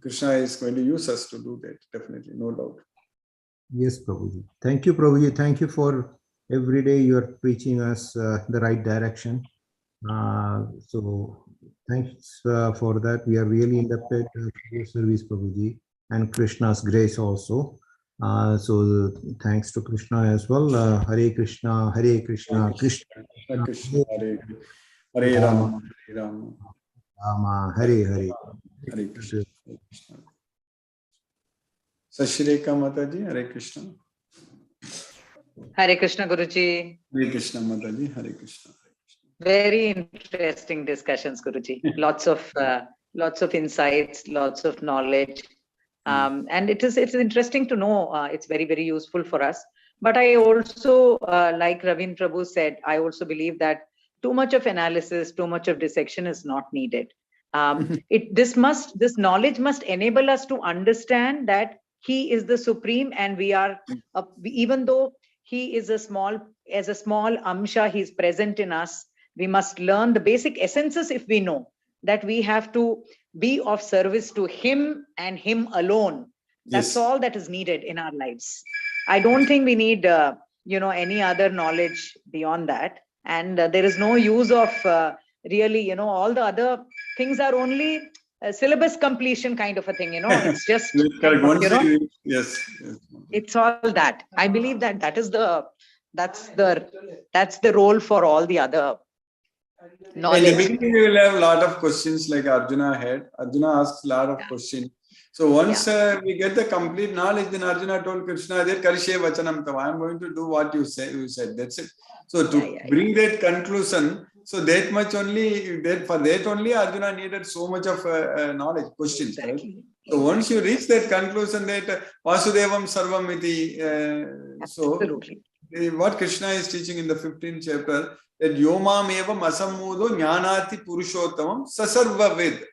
Krishna is going to use us to do that. Definitely, no doubt. Yes, Prabhuji. Thank you, Prabhuji. Thank you for every day you are preaching us the right direction. So thanks for that. We are really indebted to your service, Prabhuji, and Krishna's grace also. So thanks to Krishna as well. Hare Krishna, Krishna Krishna, Hare Rama, Hare Rama, Rama, Hare Hare. Hare Krishna. Sashireka Mataji, Hare Krishna. Hare Krishna, Guruji. Hare Krishna Mataji, Hare Krishna. Very interesting discussions, Guruji. Lots of insights, lots of knowledge. And it's interesting to know. It's very, very useful for us. But I also, like Ravin Prabhu said, I also believe that too much of analysis, too much of dissection is not needed. This knowledge must enable us to understand that He is the supreme, and we are, even though He is a small amsha, He is present in us. We must learn the basic essences if we know that we have to be of service to Him and Him alone. That's all that is needed in our lives. I don't think we need any other knowledge beyond that. And there is no use of really, all the other things are only syllabus completion kind of a thing, it's just, yes. It's all that. I believe that's the role for all the other knowledge. In the beginning, we will have a lot of questions like Arjuna had. Arjuna asks a lot of questions. So once we get the complete knowledge, then Arjuna told Krishna, "There karishe vachanam tava." I am going to do what you said. That's it. So to bring that conclusion, so that much only, for that only Arjuna needed so much of knowledge, questions. Exactly. Right? So once you reach that conclusion that Vasudevam Sarvam iti, absolutely. What Krishna is teaching in the 15th chapter, that Yomam evam asammudo jnanati purushottamam sasarva ved.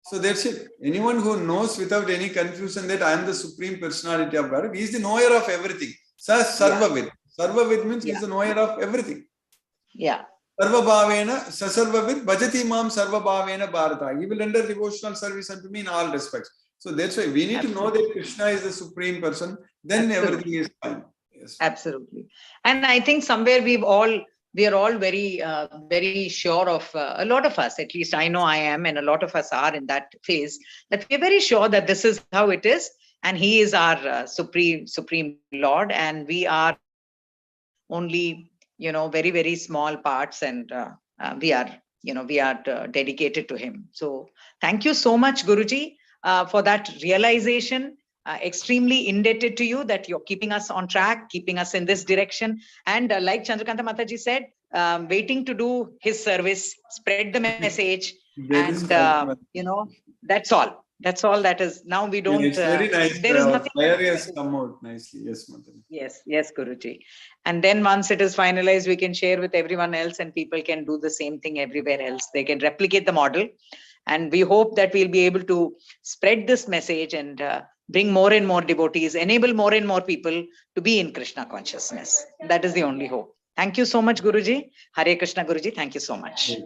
So that's it. Anyone who knows without any confusion that I am the Supreme Personality of God, he is the knower of everything. Sarvavid. Sarvavid means he is the knower of everything. Yeah. Sarva bhavena sasarvavid bhajati mam sarva bhavena bharata. He will render devotional service unto me in all respects. So that's why we need to know that Krishna is the Supreme Person. Then everything is fine. Yes. Absolutely. And I think somewhere we are all very, very sure of, a lot of us, at least I know I am, and a lot of us are in that phase, that we are very sure that this is how it is, and he is our supreme Lord, and we are only, very, very small parts, and we are dedicated to him. So thank you so much, Guruji, for that realization. Extremely indebted to you that you're keeping us on track, keeping us in this direction. And like Chandrakanta Mataji said, waiting to do his service, spread the message. And, that's all. That's all that is. Now we don't. It's very nice. There is nothing. Fire has come out nicely. Yes, Mataji. Yes, Guruji. And then once it is finalized, we can share with everyone else, and people can do the same thing everywhere else. They can replicate the model. And we hope that we'll be able to spread this message and bring more and more devotees, enable more and more people to be in Krishna consciousness. That is the only hope. Thank you so much, Guruji. Hare Krishna, Guruji. Thank you so much. Thank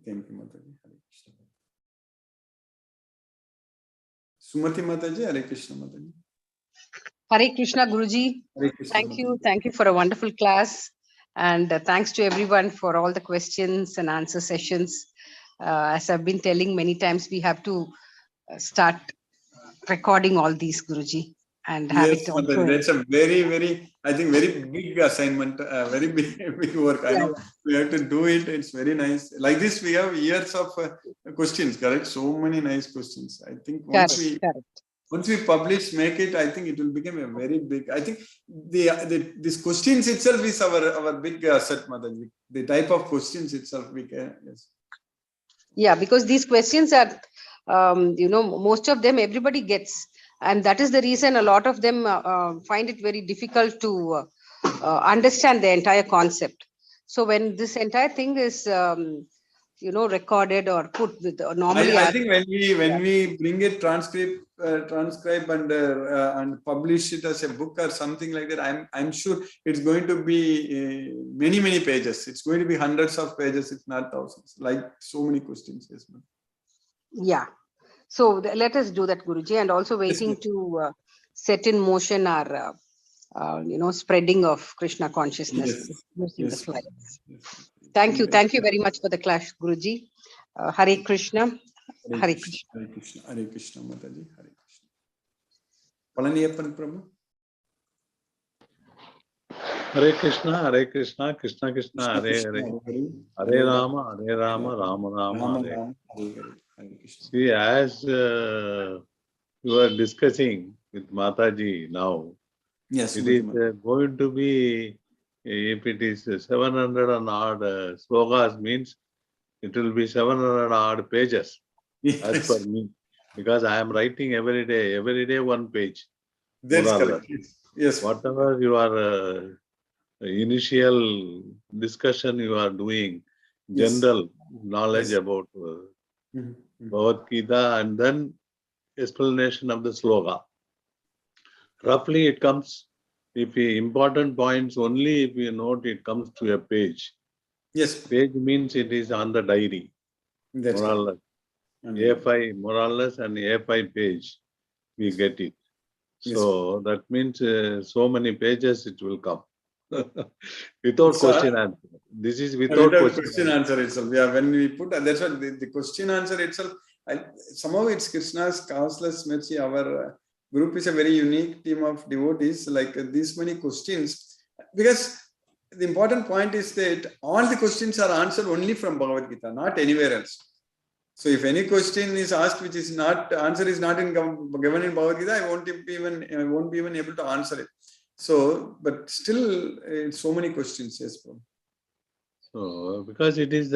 you, Mataji. Sumati Mataji, Hare Krishna, Mataji. Hare Krishna, Guruji. Hare Krishna, Thank you for a wonderful class. And thanks to everyone for all the questions and answer sessions. As I've been telling many times, we have to start recording all these, Guruji, and have it on. That's a very, very, I think, very big assignment, very big work. I know we have to do it. It's very nice. Like this, we have years of questions, correct? So many nice questions. I think once we publish, make it, I think it will become a very big. I think this questions itself is our big asset, Mataji. The type of questions itself we can. Yes. Yeah, because these questions are, most of them everybody gets, and that is the reason a lot of them find it very difficult to understand the entire concept. So when this entire thing is recorded or put with normally, I think when we bring it transcribe and publish it as a book or something like that, I'm sure it's going to be many pages. It's going to be hundreds of pages, if not thousands. Like so many questions. Yes, ma'am. Yeah. So let us do that, Guruji, and also waiting to set in motion our spreading of Krishna consciousness using the slides. Thank you very much for the class, Guruji. Hare Krishna. Hare Krishna. Hare Krishna. Hare Krishna, Mataji. Hare Krishna. Palaniyappan Prabhu. Hare Krishna, Krishna Krishna, Hare Hare, Hare Rama, Rama Rama, Hare Hare. See, as you are discussing with Mataji now, it is going to be, if it is 700 and odd slokas, means it will be 700 odd pages, as per me, because I am writing every day 1 page. That's correct. Yes. Whatever your initial discussion you are doing, general knowledge about Bhagavad Gita, and then explanation of the sloka. Roughly it comes, if important points only, if you note, it comes to a page. Yes. Page means it is on the diary. That's more or less. A5 more or less, and A5 page, we get it. So that means so many pages it will come. Without It's question answer. This is without question answer itself. Yeah, when we put that's what the question answer itself. Somehow it's Krishna's causeless mercy. Our group is a very unique team of devotees. Like these many questions, because the important point is that all the questions are answered only from Bhagavad Gita, not anywhere else. So if any question is asked which is not answer is not given in Bhagavad Gita, I won't be even able to answer it. So, but still, so many questions. Yes, bro. So, because it is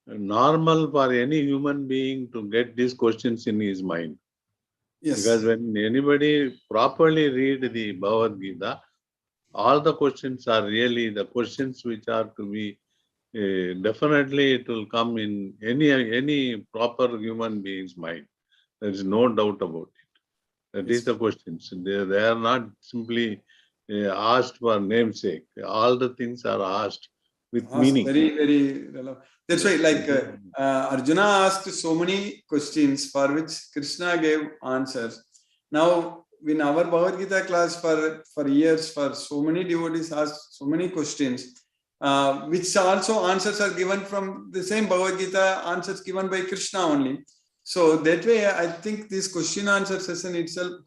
normal for any human being to get these questions in his mind. Yes. Because when anybody properly read the Bhagavad Gita, all the questions are really the questions which are to be definitely it will come in any proper human being's mind. There is no doubt about it. That is the questions. They are not simply asked for namesake. All the things are asked with meaning. Very, very relevant. That's why, like Arjuna asked so many questions for which Krishna gave answers. Now, in our Bhagavad Gita class for years, for so many devotees asked so many questions, which also answers are given from the same Bhagavad Gita, answers given by Krishna only. So that way, I think this question answer session itself,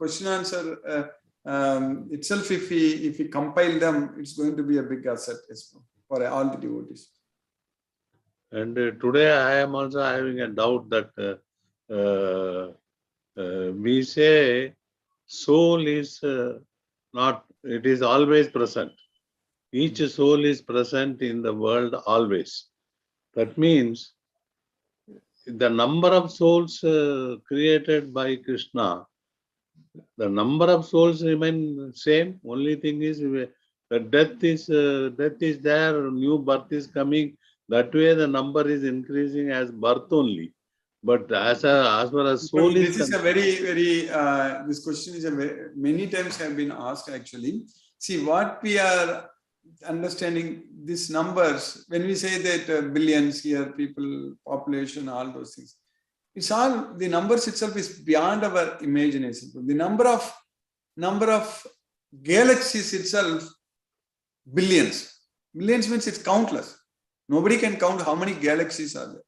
itself, if we compile them, it's going to be a big asset for all the devotees. And today I am also having a doubt that we say soul is not, it is always present. Each soul is present in the world always. That means the number of souls created by Krishna, the number of souls remain same. Only thing is the death is there, new birth is coming. That way the number is increasing as birth only. But as far as soul this is is a very, very, this question is many times have been asked actually. See, what we are understanding these numbers, when we say that billions here, people, population, all those things, it's all, the numbers itself is beyond our imagination. The number of galaxies itself, billions. Billions means it's countless. Nobody can count how many galaxies are there.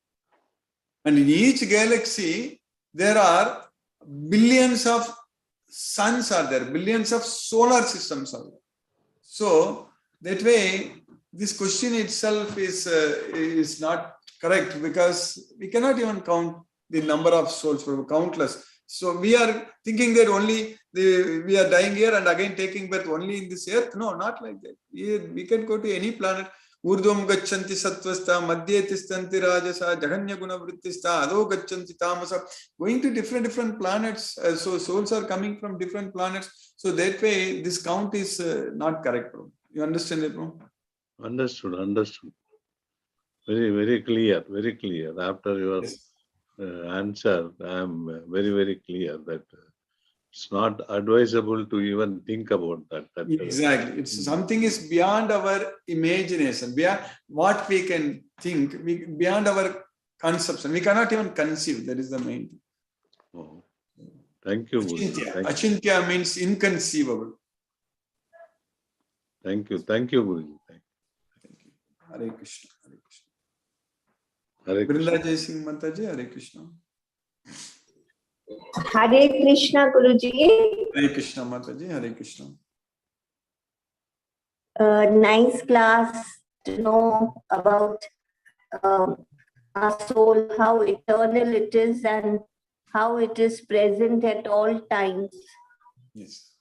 And in each galaxy, there are billions of suns are there, billions of solar systems are there. So that way, this question itself is not correct, because we cannot even count the number of souls, countless. So we are thinking that only we are dying here and again taking birth only in this earth. No, not like that. We can go to any planet. Urdhvam gacchanti sattvasta, madhye tistanti rajasa, jaganya guna vrittista, adho gacchanti tamasa. Going to different planets. So souls are coming from different planets. So that way, this count is not correct, bro. You understand it, bro? Understood. Very, very clear. After your answer, I am very, very clear that it's not advisable to even think about that. Exactly. It's something is beyond our imagination, beyond what we can think, beyond our conception. We cannot even conceive. That is the main thing. Oh. Thank you, Guru. Achintya means inconceivable. Thank you, Guru. Thank you. Hare Krishna. Hare Krishna. Vrinda Jai Singh Mataji, Hare Krishna. Hare Krishna, Guruji. Hare Krishna Mataji, Hare Krishna. Nice class to know about our soul, how eternal it is and how it is present at all times. Yes.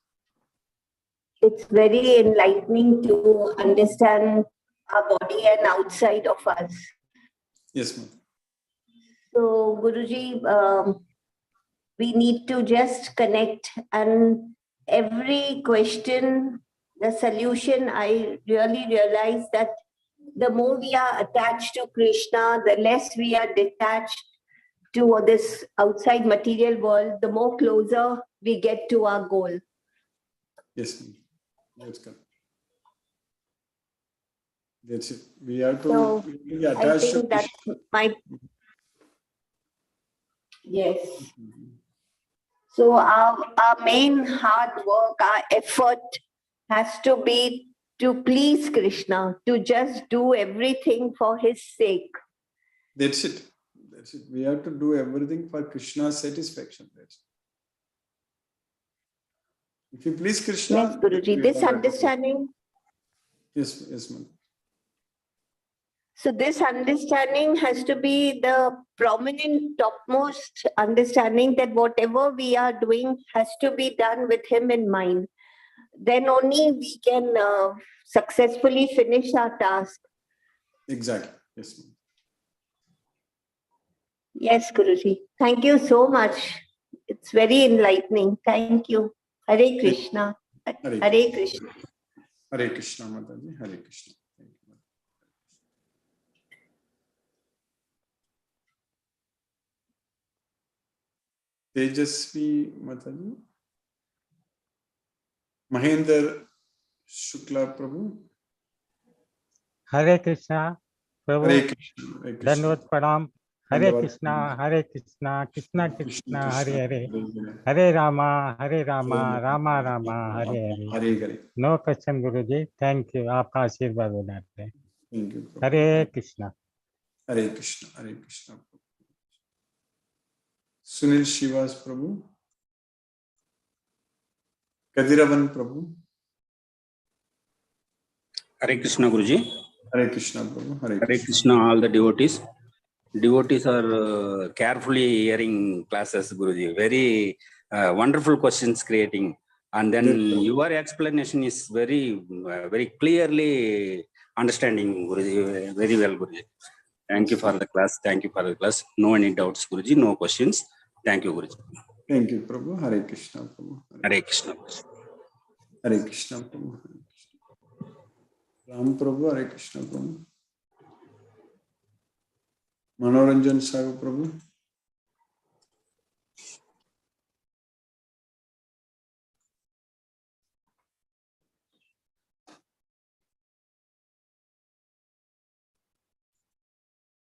It's very enlightening to understand our body and outside of us. Yes, ma'am. So, Guruji, we need to just connect, and every question, the solution, I really realize that the more we are attached to Krishna, the less we are detached to this outside material world, the more closer we get to our goal. Yes, ma'am. That's correct. That's it. We have to be attached I think that's my... Yes. So our main hard work, our effort has to be to please Krishna, to just do everything for his sake. That's it. That's it. We have to do everything for Krishna's satisfaction. That's it. If you please Krishna, Yes, Guruji, this understanding. Yes, yes, ma'am. So this understanding has to be the prominent, topmost understanding that whatever we are doing has to be done with him in mind. Then only we can successfully finish our task. Exactly. Yes, ma'am. Yes, Guruji. Thank you so much. It's very enlightening. Thank you. Hare Krishna. Hare Krishna. Hare Krishna, Mataji. Hare Krishna. Thank you. Tejasvi Mataji. Mahendra Shukla Prabhu. Hare Krishna, Prabhu. Hare Krishna. Dandavat Pranam. Hare Krishna, Hare Krishna, Krishna Krishna, Hare Hare. Hare Rama, Rama Rama, Hare Hare. No question, Guruji. Thank you. आपका आशीर्वाद बनाते हैं. Thank you. Hare Krishna. Hare Krishna. Hare Krishna. Sunil Shivas Prabhu. Kadiravan Prabhu. Hare Krishna, Guruji. Hare Krishna, Prabhu. Hare Krishna, all the devotees. Devotees are carefully hearing classes, Guruji. Very wonderful questions creating. And then your explanation is very, very clearly understanding, Guruji. Very well, Guruji. Thank you for the class. Thank you for the class. No any doubts, Guruji. No questions. Thank you, Guruji. Thank you, Prabhu. Hare Krishna, Prabhu. Hare Krishna. Hare Krishna, Prabhu. Hare Krishna. Ram Prabhu, Hare Krishna, Prabhu. Manoranjan Sahu Prabhu.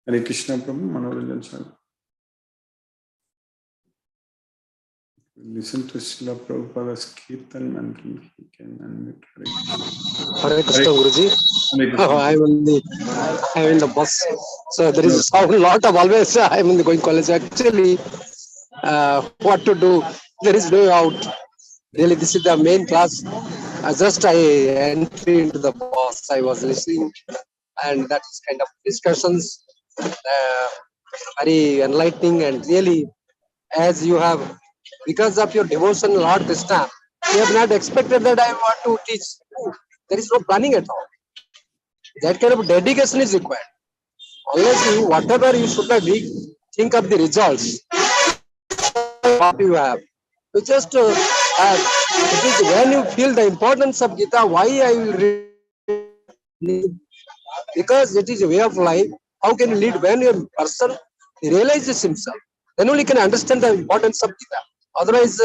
Hare Krishna, Prabhu. Manoranjan Sahu. Listen to Srila Prabhupada's Kirtan and he can unmute. Hare Krishna, Guruji. I'm in the bus. So there is a sound lot of always I'm in the going college. Actually, what to do? There is no out. Really, this is the main class. I entered into the bus. I was listening, and that is kind of discussions, very enlightening and really, as you have, because of your devotion, Lord Krishna, you have not expected that I want to teach. There is no planning at all. That kind of dedication is required. Unless you, whatever you should not think of the results, what you have. You just it is when you feel the importance of Gita, why I will read? Because it is a way of life. How can you lead when a person realizes himself? Then only can understand the importance of Gita. Otherwise,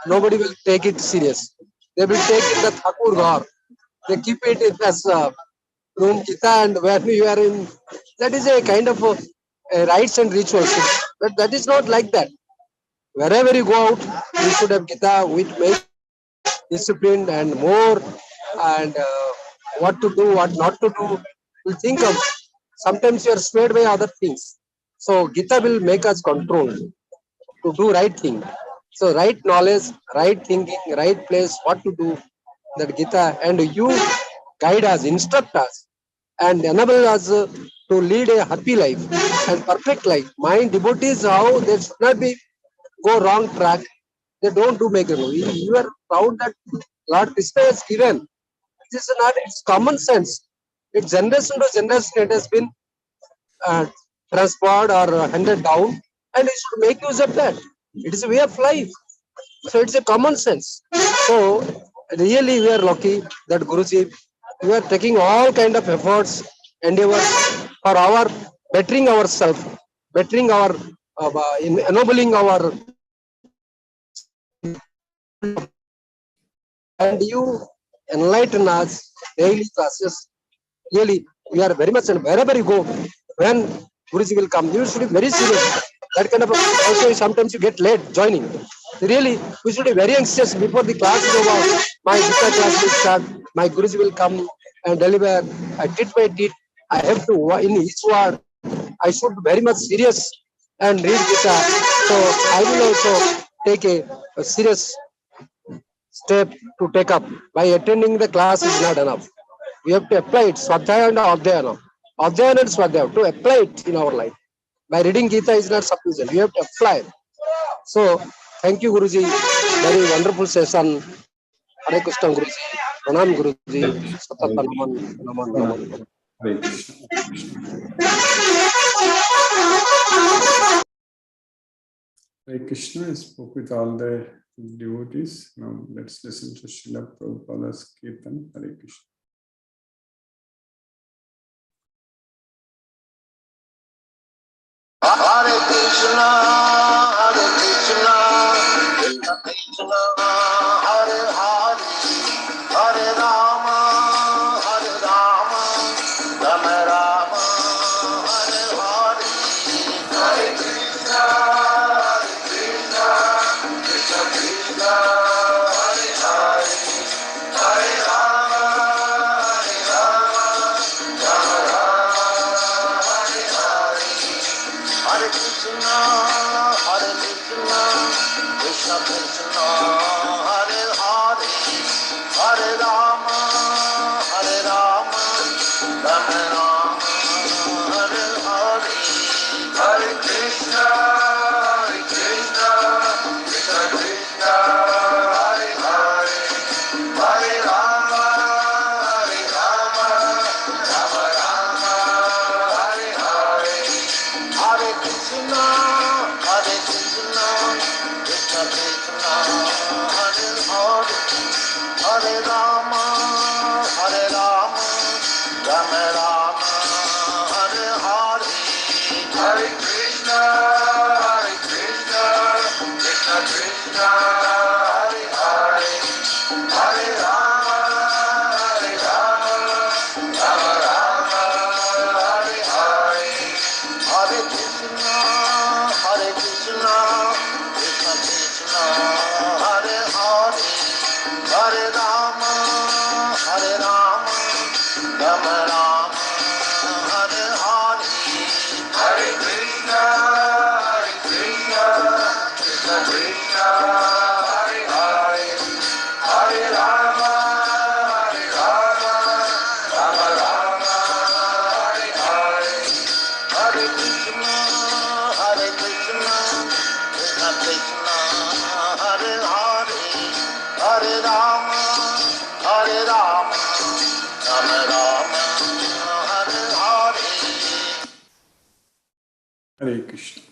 nobody will take it serious. They will take it the Thakur Ghar. They keep it as room Gita, and when you are in, that is a kind of rites and rituals. But that is not like that. Wherever you go out, you should have Gita which makes disciplined and more, and what to do, what not to do. You think of, sometimes you are swayed by other things. So Gita will make us control to do right thing. So right knowledge, right thinking, right place, what to do, that Gita, and you guide us, instruct us, and enable us to lead a happy life and perfect life. My devotees, how they should not be go wrong track. They don't do make a movie. You are proud that Lord Krishna has given. This is not, it's common sense. It's generation to generation it has been transferred or handed down, and you should make use of that. It is a way of life. So it's a common sense. So really we are lucky that Guruji, we are taking all kind of efforts, endeavors for our bettering ourselves, bettering our, ennobling our, and you enlighten us daily classes. Really, we are very much, and wherever you go, when Guruji will come, you should be very serious. That kind of, also sometimes you get late joining. Really, we should be very anxious before the class is over. My Gita class will start. My Guruji will come and deliver. I did my deed. I have to in each word. I should be very much serious and read Gita. So I will also take a serious step to take up. By attending the class is not enough. We have to apply it. Swadhyaya and Adhyayana. Adhyayana and Swadhyaya. To apply it in our life. By reading Gita is not sufficient. We have to apply it. So, thank you, Guruji. Very wonderful session. Hare Krishna, Guruji. Pranam, Guruji. Satata Naman, Naman, Naman. Hare Krishna. Hare Krishna. I spoke with all the devotees. Now let's listen to Srila Prabhupada's Kirtan. Hare Krishna. Hare Krishna, Hare Krishna, Krishna Krishna, Hare Hare, Hare Rama, Hare Rama, Rama Rama, Hare Hare, Hare Krishna, Krishna Krishna, Hare Hare, Hare Rama, Rama Rama, Hare Hare. Hare Krishna, Krishna Krishna, Hare Hare, Hare Rama, Rama Rama, Hare Hare, Hare Krishna, Krishna Krishna, Hare Hare, Hare Rama, Rama Rama, Hare Hare. Hare Krishna, Krishna Krishna, Hare Hare, Hare Rama, Rama Rama, Hare Hare. Hare Krishna, Krishna Krishna, Hare Hare, Hare Rama, Rama Rama, Hare Hare. Hare Krishna, Krishna Krishna, Hare Hare, Hare Rama, Rama Rama, Hare Hare. Hare Krishna, Krishna Krishna, Hare Hare, Hare Rama, Rama Rama, Hare Hare. Hare Krishna, Krishna Krishna, Hare Hare, Hare Rama, Rama Rama, Hare Hare. Hare Krishna.